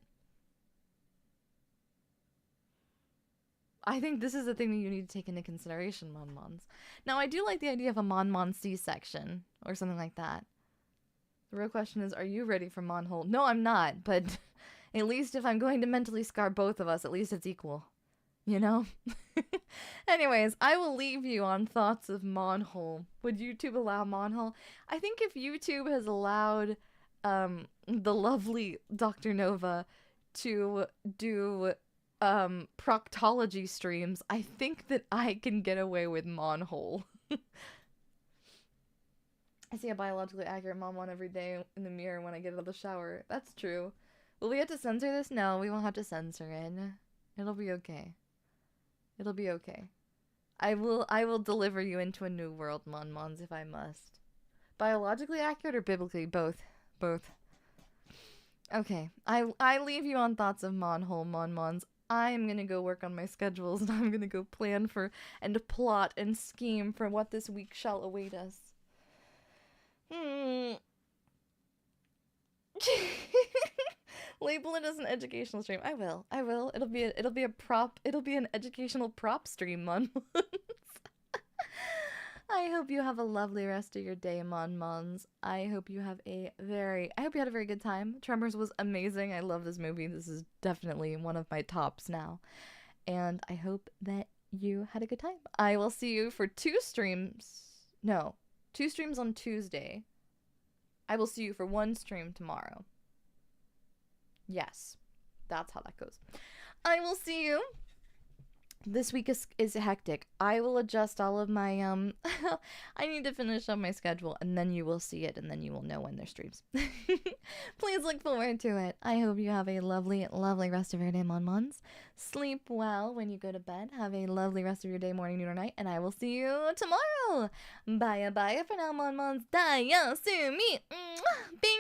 A: I think this is the thing that you need to take into consideration, Mon Mons. Now, I do like the idea of a Mon Mon C-section or something like that. The real question is, are you ready for Monhole? No, I'm not, but at least if I'm going to mentally scar both of us, at least it's equal. You know? Anyways, I will leave you on thoughts of Monhole. Would YouTube allow Monhole? I think if YouTube has allowed the lovely Dr. Nova to do proctology streams, I think that I can get away with Monhole. I see a biologically accurate Mon Mon every day in the mirror when I get out of the shower. That's true. Will we have to censor this? No, we won't have to censor it. It'll be okay. It'll be okay. I will deliver you into a new world, Mon Mons, if I must. Biologically accurate or biblically? Both. Both. Okay. I leave you on thoughts of Monhole, Mon Mons. I'm gonna go work on my schedules, and I'm gonna go plan for and plot and scheme for what this week shall await us. Label it as an educational stream. I will. It'll be an educational prop stream, Mon Mons. I hope you have a lovely rest of your day, Mon Mons. I hope you had a very good time. Tremors was amazing. I love this movie. This is definitely one of my tops now. And I hope that you had a good time. I will see you for 2 streams. No, 2 streams on Tuesday. I will see you for 1 stream tomorrow. Yes, that's how that goes. I will see you this week is hectic. I will adjust all of my I need to finish up my schedule, and then you will see it, and then you will know when there's streams. Please look forward to it. I hope you have a lovely, lovely rest of your day, Mon. Sleep well when you go to bed. Have a lovely rest of your day, morning, noon, or night, and I will see you tomorrow. Bye bye for now, Mon. Daiya, sumi, bing.